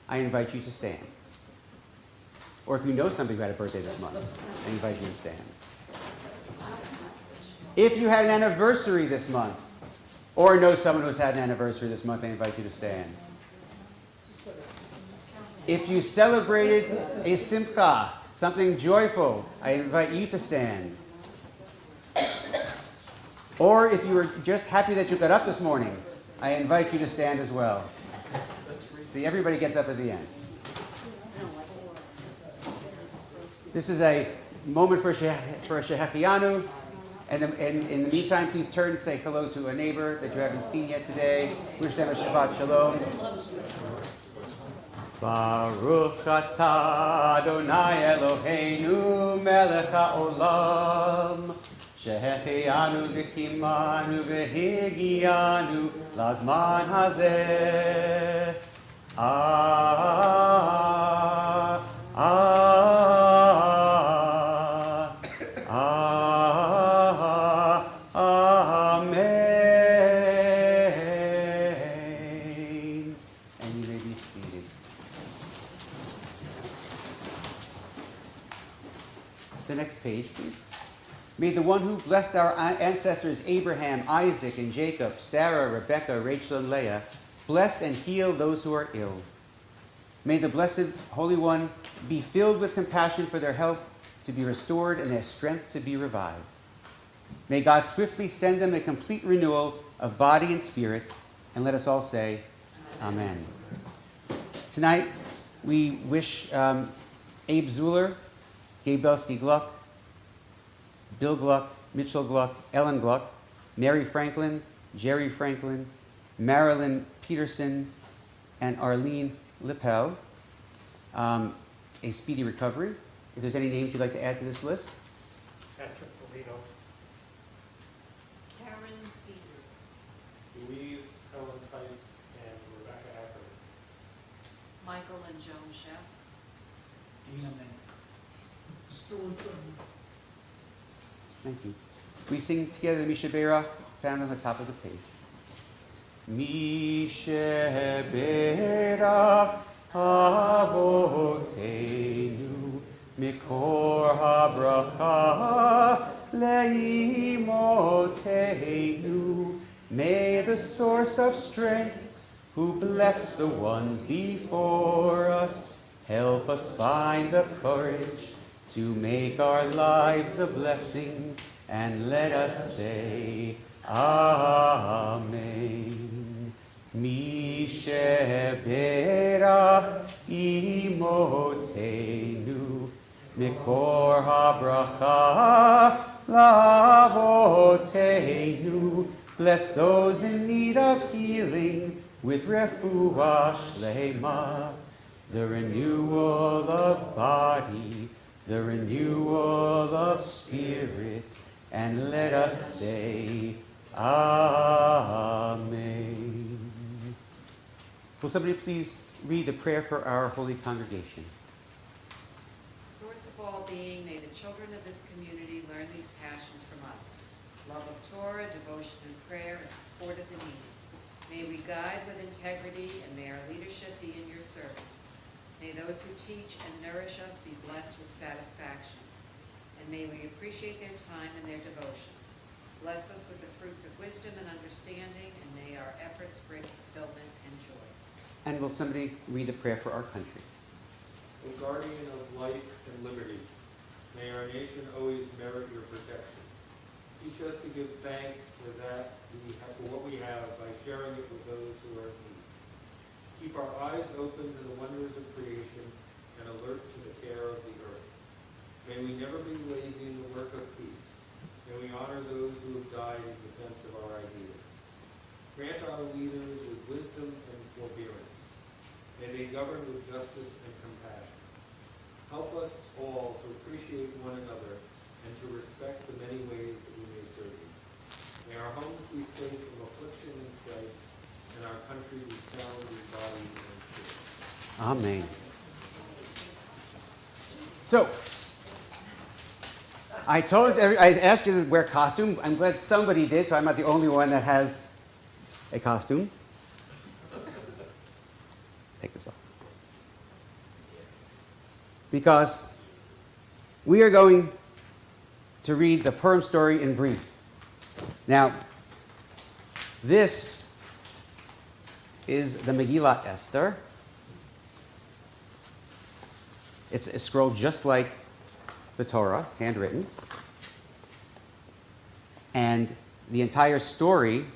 I invite you to stand. Or if you know somebody who had a birthday this month, I invite you to stand. If you had an anniversary this month, or know someone who's had an anniversary this month, I invite you to stand. If you celebrated a simcha, something joyful, I invite you to stand. Or if you were just happy that you got up this morning, I invite you to stand as well. See, everybody gets up at the end. This is a moment for Shehechianu. And in the meantime, please turn and say hello to a neighbor that you haven't seen yet today. Wish them a Shabbat Shalom. Baruch atah Adonai Eloheinu melech haolam, shehechianu v'kimanu v'higianu lazman hazeh. Page, please. May the one who blessed our ancestors Abraham, Isaac, and Jacob, Sarah, Rebekah, Rachel, and Leah, bless and heal those who are ill. May the blessed Holy One be filled with compassion for their health to be restored and their strength to be revived. May God swiftly send them a complete renewal of body and spirit, and let us all say, Amen. Tonight, we wish Abe Zuller, Gabelski Gluck, Bill Gluck, Mitchell Gluck, Ellen Gluck, Mary Franklin, Jerry Franklin, Marilyn Peterson, and Arlene Lippel a speedy recovery. If there's any names you'd like to add to this list. Patrick Polito. Karen Cedar. Louise Helen Tice and Rebecca Ackerman. Michael and Joan Sheff. Dina Mink. Stuart Goodman. Thank you. We sing together the Misha Beirach, found on the top of the page. Misha Beirach Avotenu Mikor HaBracha Leimotenu. May the source of strength, who bless the ones before us, help us find the courage to make our lives a blessing, and let us say Amen. Mishe Berach Imotenu Mikor HaBracha Lavotenu. Bless those in need of healing with refuah shlema, the renewal of body, the renewal of spirit, and let us say Amen. Will somebody please read the prayer for our holy congregation? Source of all being, may the children of this community learn these passions from us. Love of Torah, devotion and prayer, and support of the needy. May we guide with integrity, and may our leadership be in your service. May those who teach and nourish us be blessed with satisfaction. And may we appreciate their time and their devotion. Bless us with the fruits of wisdom and understanding, and may our efforts bring fulfillment and joy. And will somebody read the prayer for our country? O guardian of life and liberty, may our nation always merit your protection. Teach us to give thanks for what we have by sharing it with those who are in need. Keep our eyes open to the wonders of creation and alert to the care of the earth. May we never be lazy in the work of peace. May we honor those who have died in defense of our ideas. Grant our leaders with wisdom and forbearance. May they govern with justice and compassion. Help us all to appreciate one another and to respect the many ways that we may serve you. May our homes be safe from affliction and strife, and our country be sound in body and spirit. Amen. So, I asked you to wear costume. I'm glad somebody did, so I'm not the only one that has a costume. Take this off. Because we are going to read the Purim story in brief. Now, this is the Megillat Esther. It's a scroll just like the Torah, handwritten. And the entire story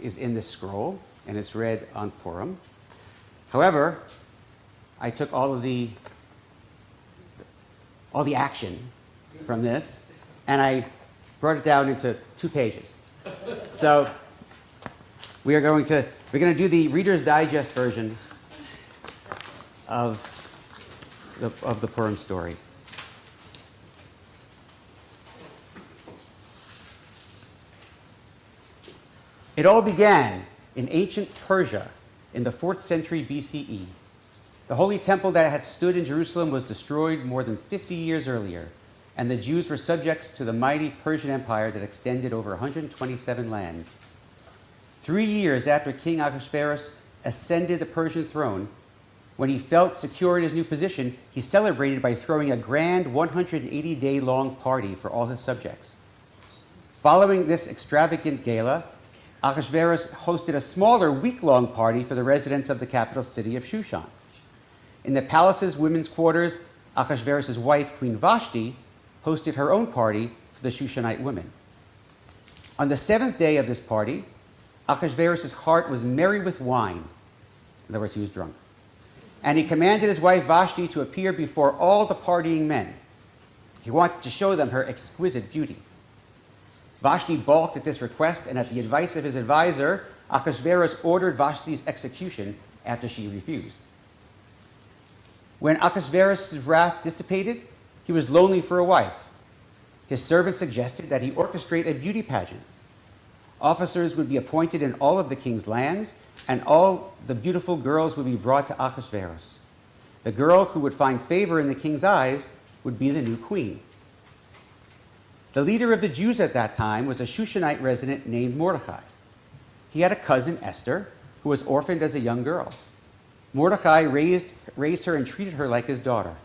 is in this scroll, and it's read on Purim. However, I took all the action from this, and I brought it down into 2 pages. So we're going to do the Reader's Digest version of the Purim story. It all began in ancient Persia in the 4th century BCE. The holy temple that had stood in Jerusalem was destroyed more than 50 years earlier, and the Jews were subjects to the mighty Persian Empire that extended over 127 lands. 3 years after King Ahasuerus ascended the Persian throne, when he felt secure in his new position, he celebrated by throwing a grand 180-day-long party for all his subjects. Following this extravagant gala, Ahasuerus hosted a smaller week-long party for the residents of the capital city of Shushan. In the palace's women's quarters, Ahasuerus' wife, Queen Vashti, hosted her own party for the Shushanite women. On the 7th day of this party, Ahasuerus' heart was merry with wine, In other words, he was drunk. And he commanded his wife Vashti to appear before all the partying men. He wanted to show them her exquisite beauty. Vashti balked at this request, and at the advice of his advisor, Ahasuerus ordered Vashti's execution after she refused. When Ahasuerus' wrath dissipated, he was lonely for a wife. His servants suggested that he orchestrate a beauty pageant. Officers would be appointed in all of the king's lands, and all the beautiful girls would be brought to Ahasuerus. The girl who would find favor in the king's eyes would be the new queen. The leader of the Jews at that time was a Shushanite resident named Mordecai. He had a cousin, Esther, who was orphaned as a young girl. Mordecai raised her and treated her like his daughter.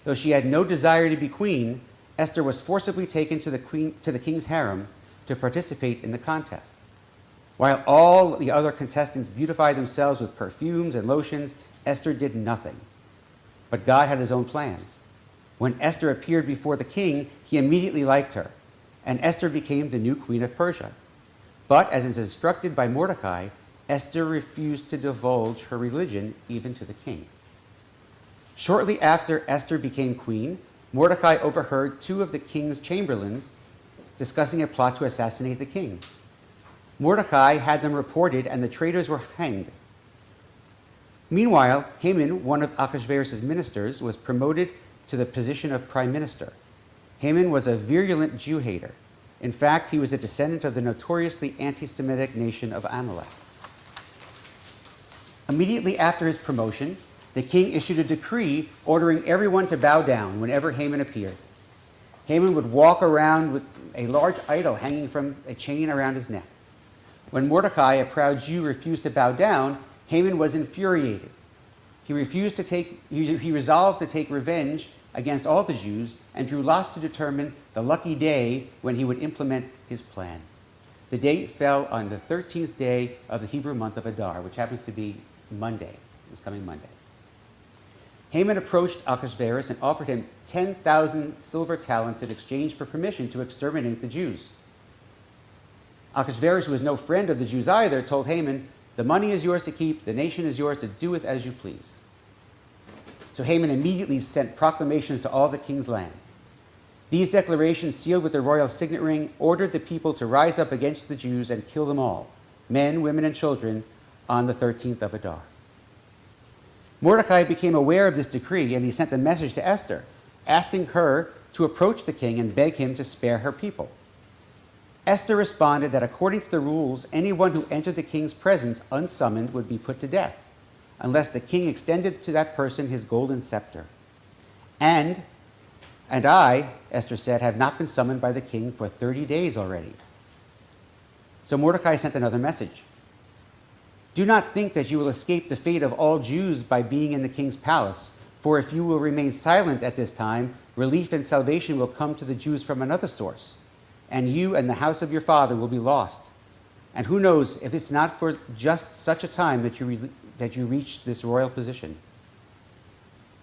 Though she had no desire to be queen, Esther was forcibly taken to the king's harem to participate in the contest. While all the other contestants beautified themselves with perfumes and lotions, Esther did nothing. But God had his own plans. When Esther appeared before the king, he immediately liked her, and Esther became the new queen of Persia. But, as is instructed by Mordecai, Esther refused to divulge her religion even to the king. Shortly after Esther became queen, Mordecai overheard two of the king's chamberlains discussing a plot to assassinate the king. Mordecai had them reported, and the traitors were hanged. Meanwhile, Haman, one of Ahasuerus' ministers, was promoted to the position of prime minister. Haman was a virulent Jew-hater. In fact, he was a descendant of the notoriously anti-Semitic nation of Amalek. Immediately after his promotion, the king issued a decree ordering everyone to bow down whenever Haman appeared. Haman would walk around with a large idol hanging from a chain around his neck. When Mordecai, a proud Jew, refused to bow down, Haman was infuriated. He resolved to take revenge against all the Jews and drew lots to determine the lucky day when he would implement his plan. The date fell on the 13th day of the Hebrew month of Adar, which happens to be Monday, this coming Monday. Haman approached Ahasuerus and offered him 10,000 silver talents in exchange for permission to exterminate the Jews. Ahasuerus, who was no friend of the Jews either, told Haman, "The money is yours to keep, the nation is yours to do with as you please." So Haman immediately sent proclamations to all the king's land. These declarations, sealed with the royal signet ring, ordered the people to rise up against the Jews and kill them all, men, women, and children, on the 13th of Adar. Mordecai became aware of this decree, and he sent a message to Esther, asking her to approach the king and beg him to spare her people. Esther responded that according to the rules, anyone who entered the king's presence unsummoned would be put to death, unless the king extended to that person his golden scepter. And I, Esther said, have not been summoned by the king for 30 days already. So Mordecai sent another message. "Do not think that you will escape the fate of all Jews by being in the king's palace, for if you will remain silent at this time, relief and salvation will come to the Jews from another source, and you and the house of your father will be lost. And who knows if it's not for just such a time that you reach this royal position."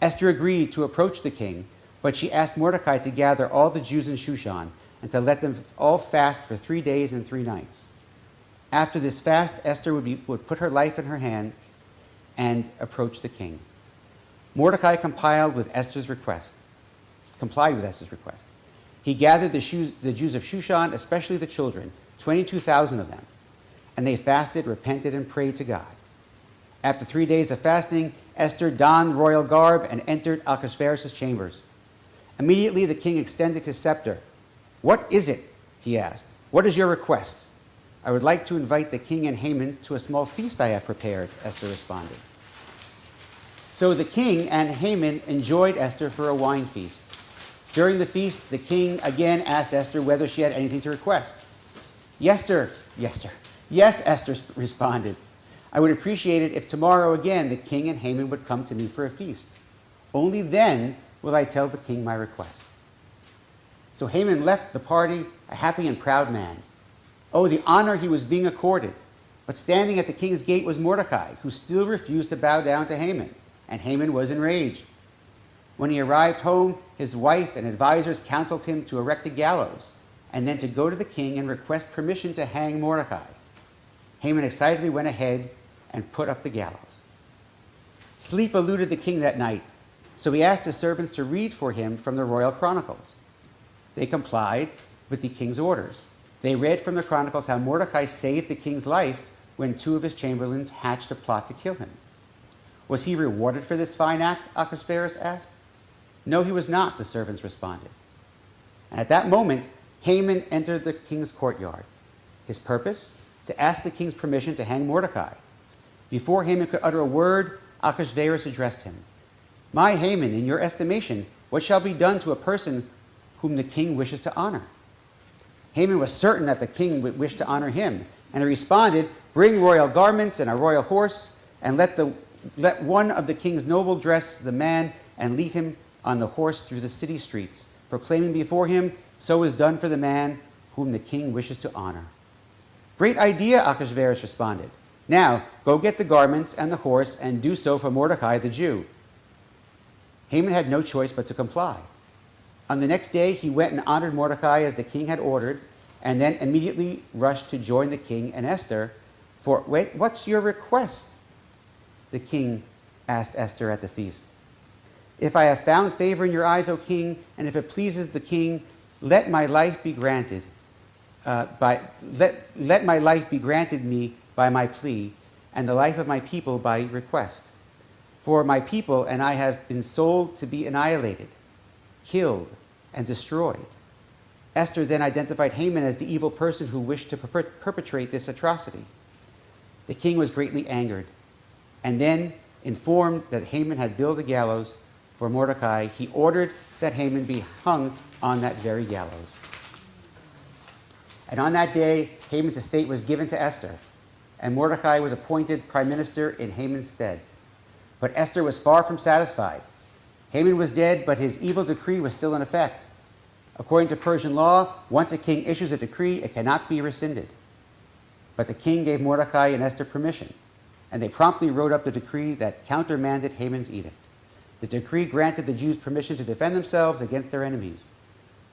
Esther agreed to approach the king, but she asked Mordecai to gather all the Jews in Shushan and to let them all fast for 3 days and 3 nights. After this fast, Esther would put her life in her hand and approach the king. Mordecai complied with Esther's request. He gathered the Jews of Shushan, especially the children, 22,000 of them, and they fasted, repented, and prayed to God. After 3 days of fasting, Esther donned royal garb and entered Ahasuerus' chambers. Immediately the king extended his scepter. "What is it?" he asked. "What is your request?" "I would like to invite the king and Haman to a small feast I have prepared," Esther responded. So the king and Haman enjoyed Esther for a wine feast. During the feast, the king again asked Esther whether she had anything to request. Yes, Esther responded. "I would appreciate it if tomorrow again the king and Haman would come to me for a feast. Only then will I tell the king my request." So Haman left the party, a happy and proud man. Oh, the honor he was being accorded. But standing at the king's gate was Mordecai, who still refused to bow down to Haman, and Haman was enraged. When he arrived home, his wife and advisors counseled him to erect a gallows, and then to go to the king and request permission to hang Mordecai. Haman excitedly went ahead and put up the gallows. Sleep eluded the king that night, so he asked his servants to read for him from the royal chronicles. They complied with the king's orders. They read from the chronicles how Mordecai saved the king's life when 2 of his chamberlains hatched a plot to kill him. Was he rewarded for this fine act? Ahasuerus asked. No, he was not, the servants responded. And at that moment, Haman entered the king's courtyard. His purpose? To ask the king's permission to hang Mordecai. Before Haman could utter a word, Ahasuerus addressed him. My Haman, in your estimation, what shall be done to a person whom the king wishes to honor? Haman was certain that the king would wish to honor him, and he responded, bring royal garments and a royal horse, and let one of the king's noble dress the man and lead him on the horse through the city streets, proclaiming before him, so is done for the man whom the king wishes to honor. Great idea, Ahasuerus responded. Now, go get the garments and the horse and do so for Mordecai the Jew. Haman had no choice but to comply. On the next day, he went and honored Mordecai as the king had ordered, and then immediately rushed to join the king and Esther. Wait, what's your request? The king asked Esther at the feast. If I have found favor in your eyes, O king, and if it pleases the king, let my life be granted. Let my life be granted me by my plea, and the life of my people by request. For my people and I have been sold to be annihilated, killed, and destroyed. Esther then identified Haman as the evil person who wished to perpetrate this atrocity. The king was greatly angered, and then, informed that Haman had built a gallows for Mordecai, he ordered that Haman be hung on that very gallows. And on that day, Haman's estate was given to Esther, and Mordecai was appointed prime minister in Haman's stead. But Esther was far from satisfied. Haman was dead, but his evil decree was still in effect. According to Persian law, once a king issues a decree, it cannot be rescinded. But the king gave Mordecai and Esther permission, and they promptly wrote up the decree that countermanded Haman's edict. The decree granted the Jews permission to defend themselves against their enemies.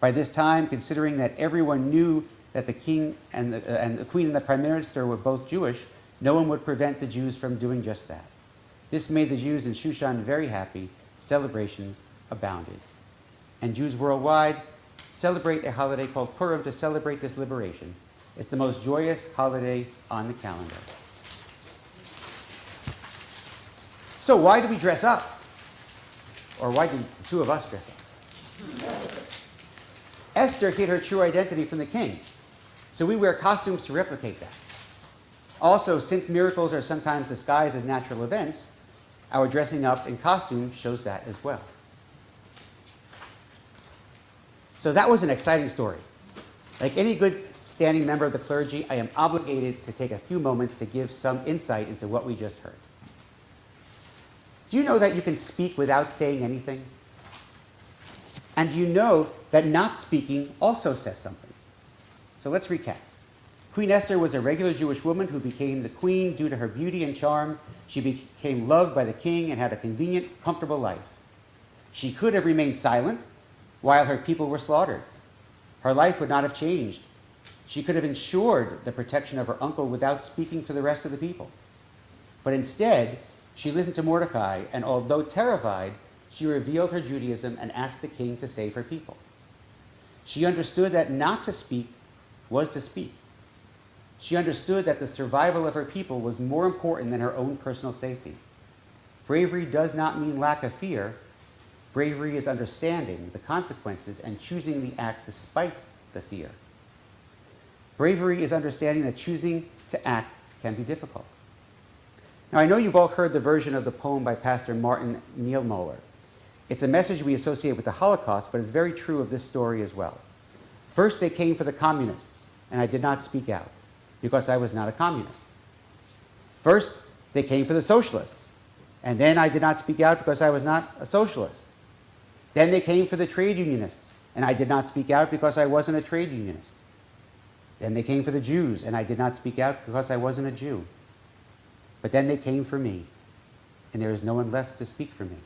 By this time, considering that everyone knew that the king and the queen and the prime minister were both Jewish, no one would prevent the Jews from doing just that. This made the Jews in Shushan very happy. Celebrations abounded. And Jews worldwide celebrate a holiday called Purim to celebrate this liberation. It's the most joyous holiday on the calendar. So why do we dress up? Or why do the two of us dress up? Esther hid her true identity from the king, so we wear costumes to replicate that. Also, since miracles are sometimes disguised as natural events, our dressing up in costume shows that as well. So that was an exciting story. Like any good standing member of the clergy, I am obligated to take a few moments to give some insight into what we just heard. Do you know that you can speak without saying anything? And do you know that not speaking also says something? So let's recap. Queen Esther was a regular Jewish woman who became the queen due to her beauty and charm. She became loved by the king and had a convenient, comfortable life. She could have remained silent while her people were slaughtered. Her life would not have changed. She could have ensured the protection of her uncle without speaking for the rest of the people. But instead, she listened to Mordecai, and although terrified, she revealed her Judaism and asked the king to save her people. She understood that not to speak was to speak. She understood that the survival of her people was more important than her own personal safety. Bravery does not mean lack of fear. Bravery is understanding the consequences and choosing the act despite the fear. Bravery is understanding that choosing to act can be difficult. Now, I know you've all heard the version of the poem by Pastor Martin Niemöller. It's a message we associate with the Holocaust, but it's very true of this story as well. First, they came for the communists, and I did not speak out, because I was not a communist. First, they came for the socialists, and then I did not speak out because I was not a socialist. Then they came for the trade unionists, and I did not speak out because I wasn't a trade unionist. Then they came for the Jews, and I did not speak out because I wasn't a Jew. But then they came for me, and there is no one left to speak for me.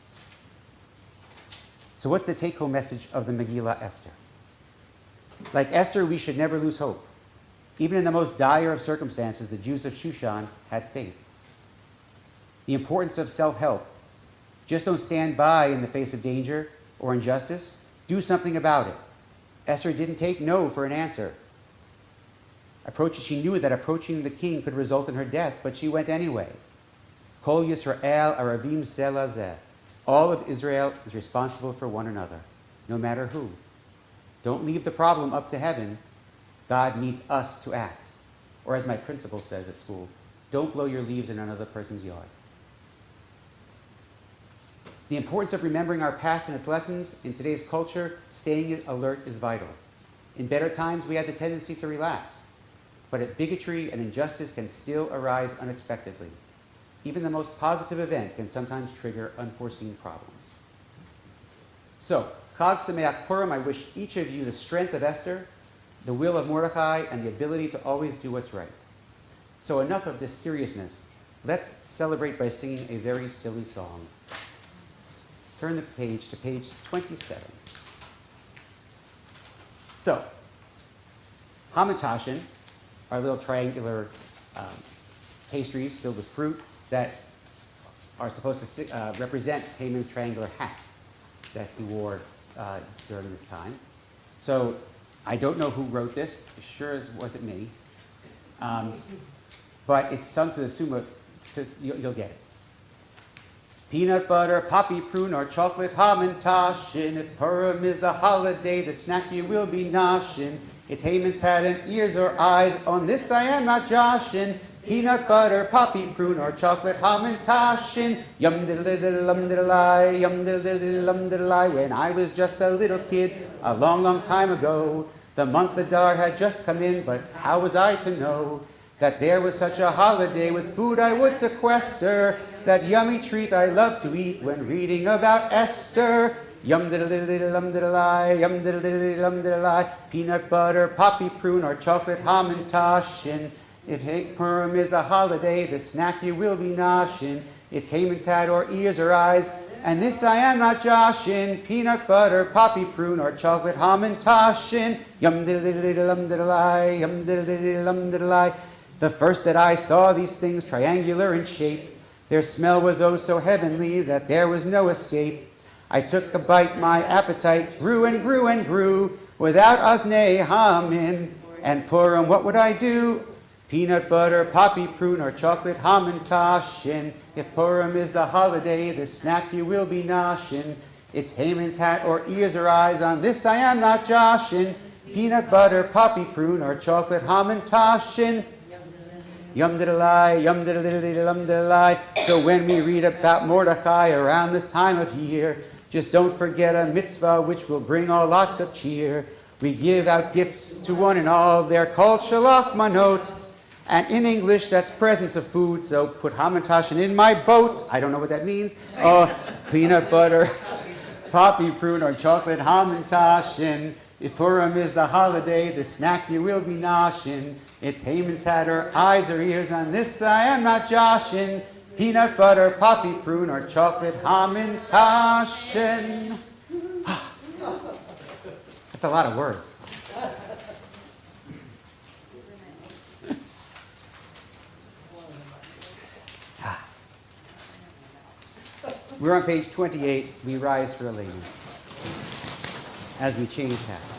So what's the take-home message of the Megillah Esther? Like Esther, we should never lose hope. Even in the most dire of circumstances, the Jews of Shushan had faith. The importance of self-help Just don't stand by in the face of danger or injustice. Do something about it. Esther didn't take no for an answer. She knew that approaching the king could result in her death, but she went anyway. Kol Yisrael aravim zeh lazeh. All of Israel is responsible for one another, no matter who. Don't leave the problem up to heaven. God needs us to act. Or as my principal says at school, don't blow your leaves in another person's yard. The importance of remembering our past and its lessons in today's culture, staying alert is vital. In better times, we had the tendency to relax. But bigotry and injustice can still arise unexpectedly. Even the most positive event can sometimes trigger unforeseen problems. So, Chag Sameach Purim, I wish each of you the strength of Esther, the will of Mordechai, and the ability to always do what's right. So enough of this seriousness. Let's celebrate by singing a very silly song. Turn the page to page 27. So, Hamantashen are little triangular pastries filled with fruit that are supposed to represent Haman's triangular hat that he wore during this time. So I don't know who wrote this. It sure as wasn't me. But it's sung to the sum so you'll get it. Peanut butter, poppy, prune, or chocolate hamantashen. If Purim is the holiday, the snack you will be noshin'. It's Haman's hat and ears or eyes. On this I am not joshin'. Peanut butter, poppy, prune, or chocolate hamantashen. Yum diddle diddle lum diddle I, yum diddle diddle lum diddle I. When I was just a little kid, a long, long time ago, the month Adar had just come in, but how was I to know that there was such a holiday with food I would sequester? That yummy treat I love to eat when reading about Esther. Yum diddle diddle diddle lum diddle I, yum diddle diddle diddle lum diddle I. Peanut butter, poppy, prune, or chocolate hamantashen. If Purim is a holiday, the snack you will be noshin'. It's Haman's hat or ears or eyes. And this I am not joshin'. Peanut butter, poppy, prune, or chocolate hamantashen. Yum diddle diddle diddle lum diddle I, yum diddle diddle diddle lum diddle I. The first that I saw these things triangular in shape, their smell was oh so heavenly that there was no escape. I took a bite, my appetite grew and grew and grew. Without Oznei Hamin and Purim, what would I do? Peanut butter, poppy, prune, or chocolate hamantashen. If Purim is the holiday, the snack you will be noshin'. It's Haman's hat or ears or eyes. On this I am not joshin'. Peanut butter, poppy, prune, or chocolate hamantashen. Yum diddle I, yum diddle diddle diddle lum diddle I. So when we read about Mordechai around this time of year, just don't forget a mitzvah which will bring all lots of cheer. We give out gifts to one and all. They're called shalach manot. And in English, that's presents of food. So put hamantashen in my boat. I don't know what that means. Peanut butter, poppy, prune, or chocolate hamantashen. If Purim is the holiday, the snack you will be noshin'. It's Haman's hat or eyes or ears. On this I am not joshin'. Peanut butter, poppy, prune, or chocolate hamantashen. That's a lot of words. We're on page 28. We rise for a lady as we change hats.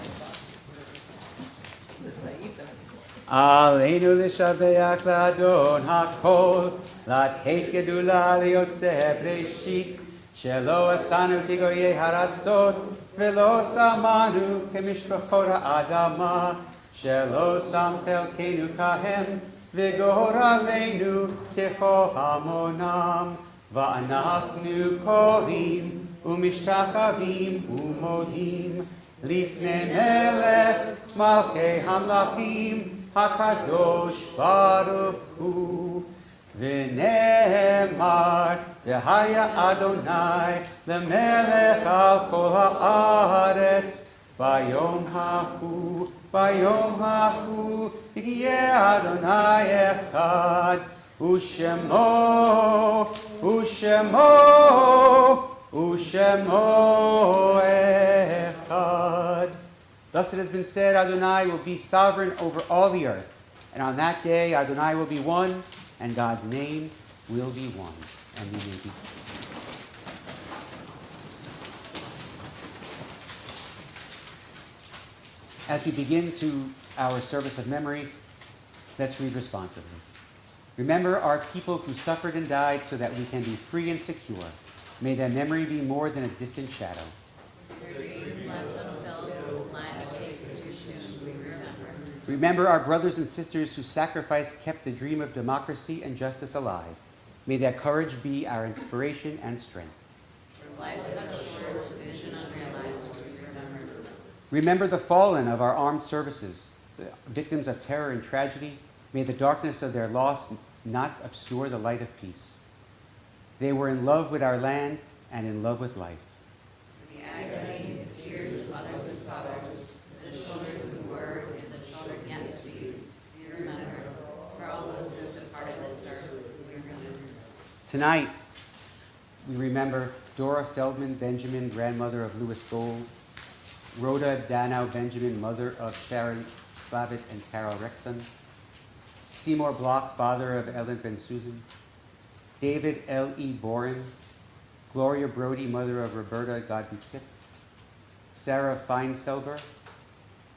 Aleinu l'shabeach la'adon hakol, la'teit gedula liyotzeh breshit, shelo asanu kigoyei haratzot, velo samanu kemishpachot ha'adama, shelo sam chelkenu kahem, v'gor aleinu kechol hamonam, va'anachnu korim, umishtachavim umodim, lifnei melech malkei hamlachim, HaKadosh Baruch Hu. V'ne'emar v'haya Adonai l'melech al kol ha'aretz bayom ha'hu yeh Adonai echad u'shemo echad. Thus it has been said, Adonai will be sovereign over all the earth. And on that day, Adonai will be one, and God's name will be one. And we may be seated. As we begin to our service of memory, let's read responsively. Remember our people who suffered and died so that we can be free and secure. May their memory be more than a distant shadow. Their days left unfilled, lives taken too soon, we remember. Remember our brothers and sisters whose sacrifice kept the dream of democracy and justice alive. May their courage be our inspiration and strength. For life cut short, vision unrealized, we remember. Remember the fallen of our armed services, the victims of terror and tragedy. May the darkness of their loss not obscure the light of peace. They were in love with our land and in love with life. For the agony, the tears of mothers and fathers, the children who were and the children yet to be, we remember. For all those who have departed this earth, we remember. Tonight, we remember Dora Feldman Benjamin, grandmother of Louis Gold, Rhoda Danow Benjamin, mother of Sharon Slavitt and Carol Rexon, Seymour Block, father of Ellen Ben Susan, David L.E. Boren, Gloria Brody, mother of Roberta Godby Tip, Sarah Feinselber,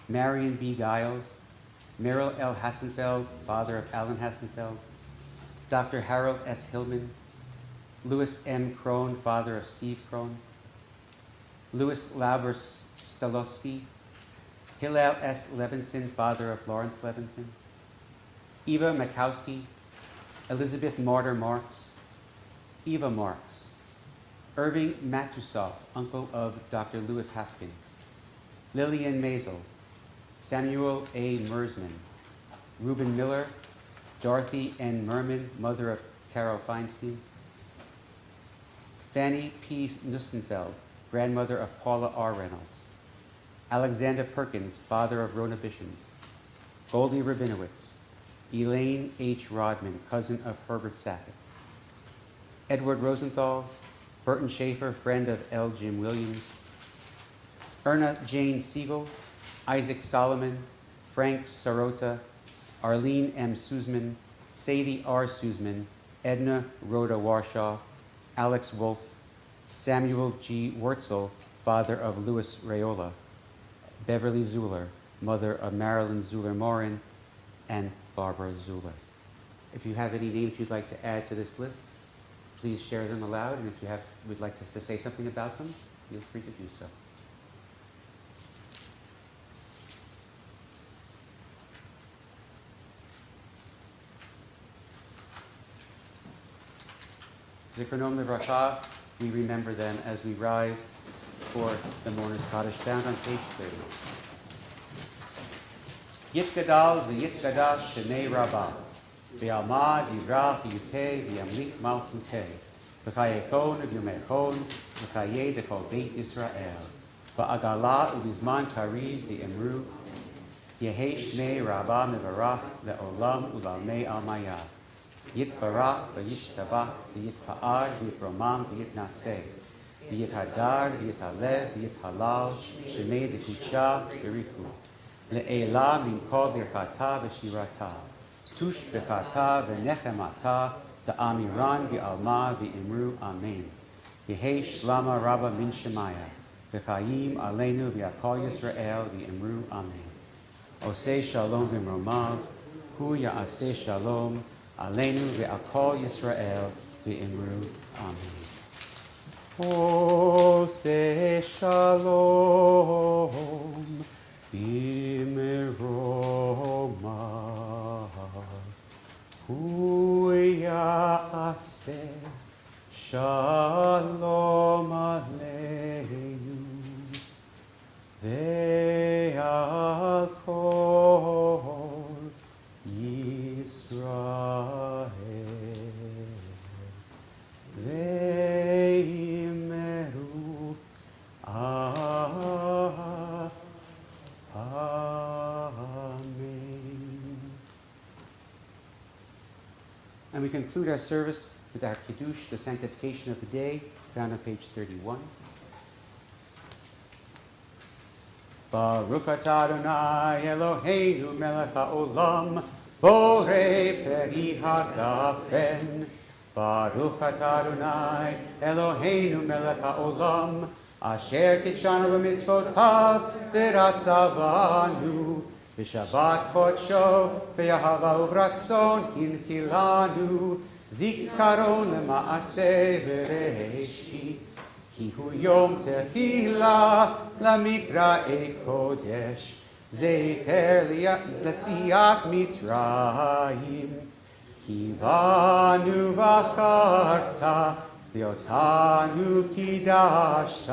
Marion B. Giles, Merrill L. Hassenfeld, father of Alan Hassenfeld, Dr. Harold S. Hillman, Louis M. Crone, father of Steve Crone, Louis Lauber Stolowski, Hillel S. Levinson, father of Lawrence Levinson, Eva Makowski, Elizabeth Martyr Marks, Eva Marks, Irving Matusoff, uncle of Dr. Louis Hapkin, Lillian Maisel, Samuel A. Mersman, Reuben Miller, Dorothy N. Merman, mother of Carol Feinstein, Fanny P. Nussenfeld, grandmother of Paula R. Reynolds, Alexander Perkins, father of Rona Bishens, Goldie Rabinowitz, Elaine H. Rodman, cousin of Herbert Sackett, Edward Rosenthal, Burton Schaefer, friend of L. Jim Williams, Erna Jane Siegel, Isaac Solomon, Frank Sarota, Arlene M. Suzman, Sadie R. Suzman, Edna Rhoda Warshaw, Alex Wolf, Samuel G. Wurtzel, father of Louis Rayola, Beverly Zuller, mother of Marilyn Zuller-Morin, and Barbara Zuller. If you have any names you'd like to add to this list, please share them aloud, and if you would like us to say something about them, feel free to do so. Zikronom Livracha, we remember them as we rise for the Mourner's Kaddish, found on page 30. Yitgadal v'yitgadash shenei rabbah, v'alma divrach yuteh v'yamlik malchuteh, v'chayekon v'yumechon, v'chayeh dekol beit Yisrael, v'agala u'vizman kariv v'imru, yehei shnei rabbah mevarach le'olam u'lalmei almayah, yitbarach v'yishtabach v'yitpa'ar v'yitromam v'yitnaseh, v'yithadar v'yithalev v'yithalal, shemei dekucha v'riku. Le'ela min kol birchata v'shirata, tush b'chata v'nechemata, ta'amiran v'alma v'imru amen. Yehi shlama rabba min shemaya, v'chayim aleinu v'yakol Yisrael v'imru amen. Oseh shalom v'mromav, hu ya'aseh shalom, aleinu v'yakol Yisrael v'imru amen. Oseh shalom, Bimeroma, hu ya'aseh shalom aleinu, ve'al kol Yisrael, ve'imeru Amen. And we conclude our service with our Kiddush, the sanctification of the day, found on page 31. Baruch atah Adonai Eloheinu melech haolam, borei peri hagafen. Baruch atah Adonai Eloheinu melech haolam, אשר קידשנו במצוותיו ורצבנו, בשבת קודשו באהבה וברצון הנחילנו, זיכרון למעשה בראשית, כי הוא יום תחילה למקראי קודש, זכר ליציאת מצרים. כי בנו בחרת, ואותנו קידשת,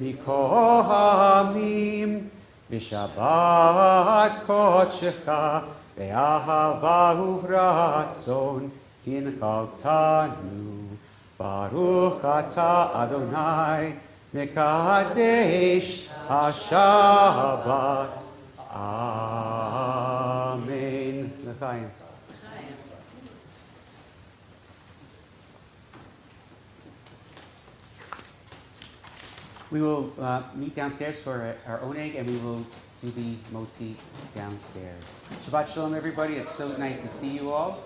מכל העמים, בשבת קודשך, באהבה וברצון, הנחלתנו. ברוך אתה אדוני, מקדש השבת. אמן. לחיים. We will meet downstairs for our oneg, and we will do the motzi downstairs. Shabbat shalom, everybody. It's so nice to see you all.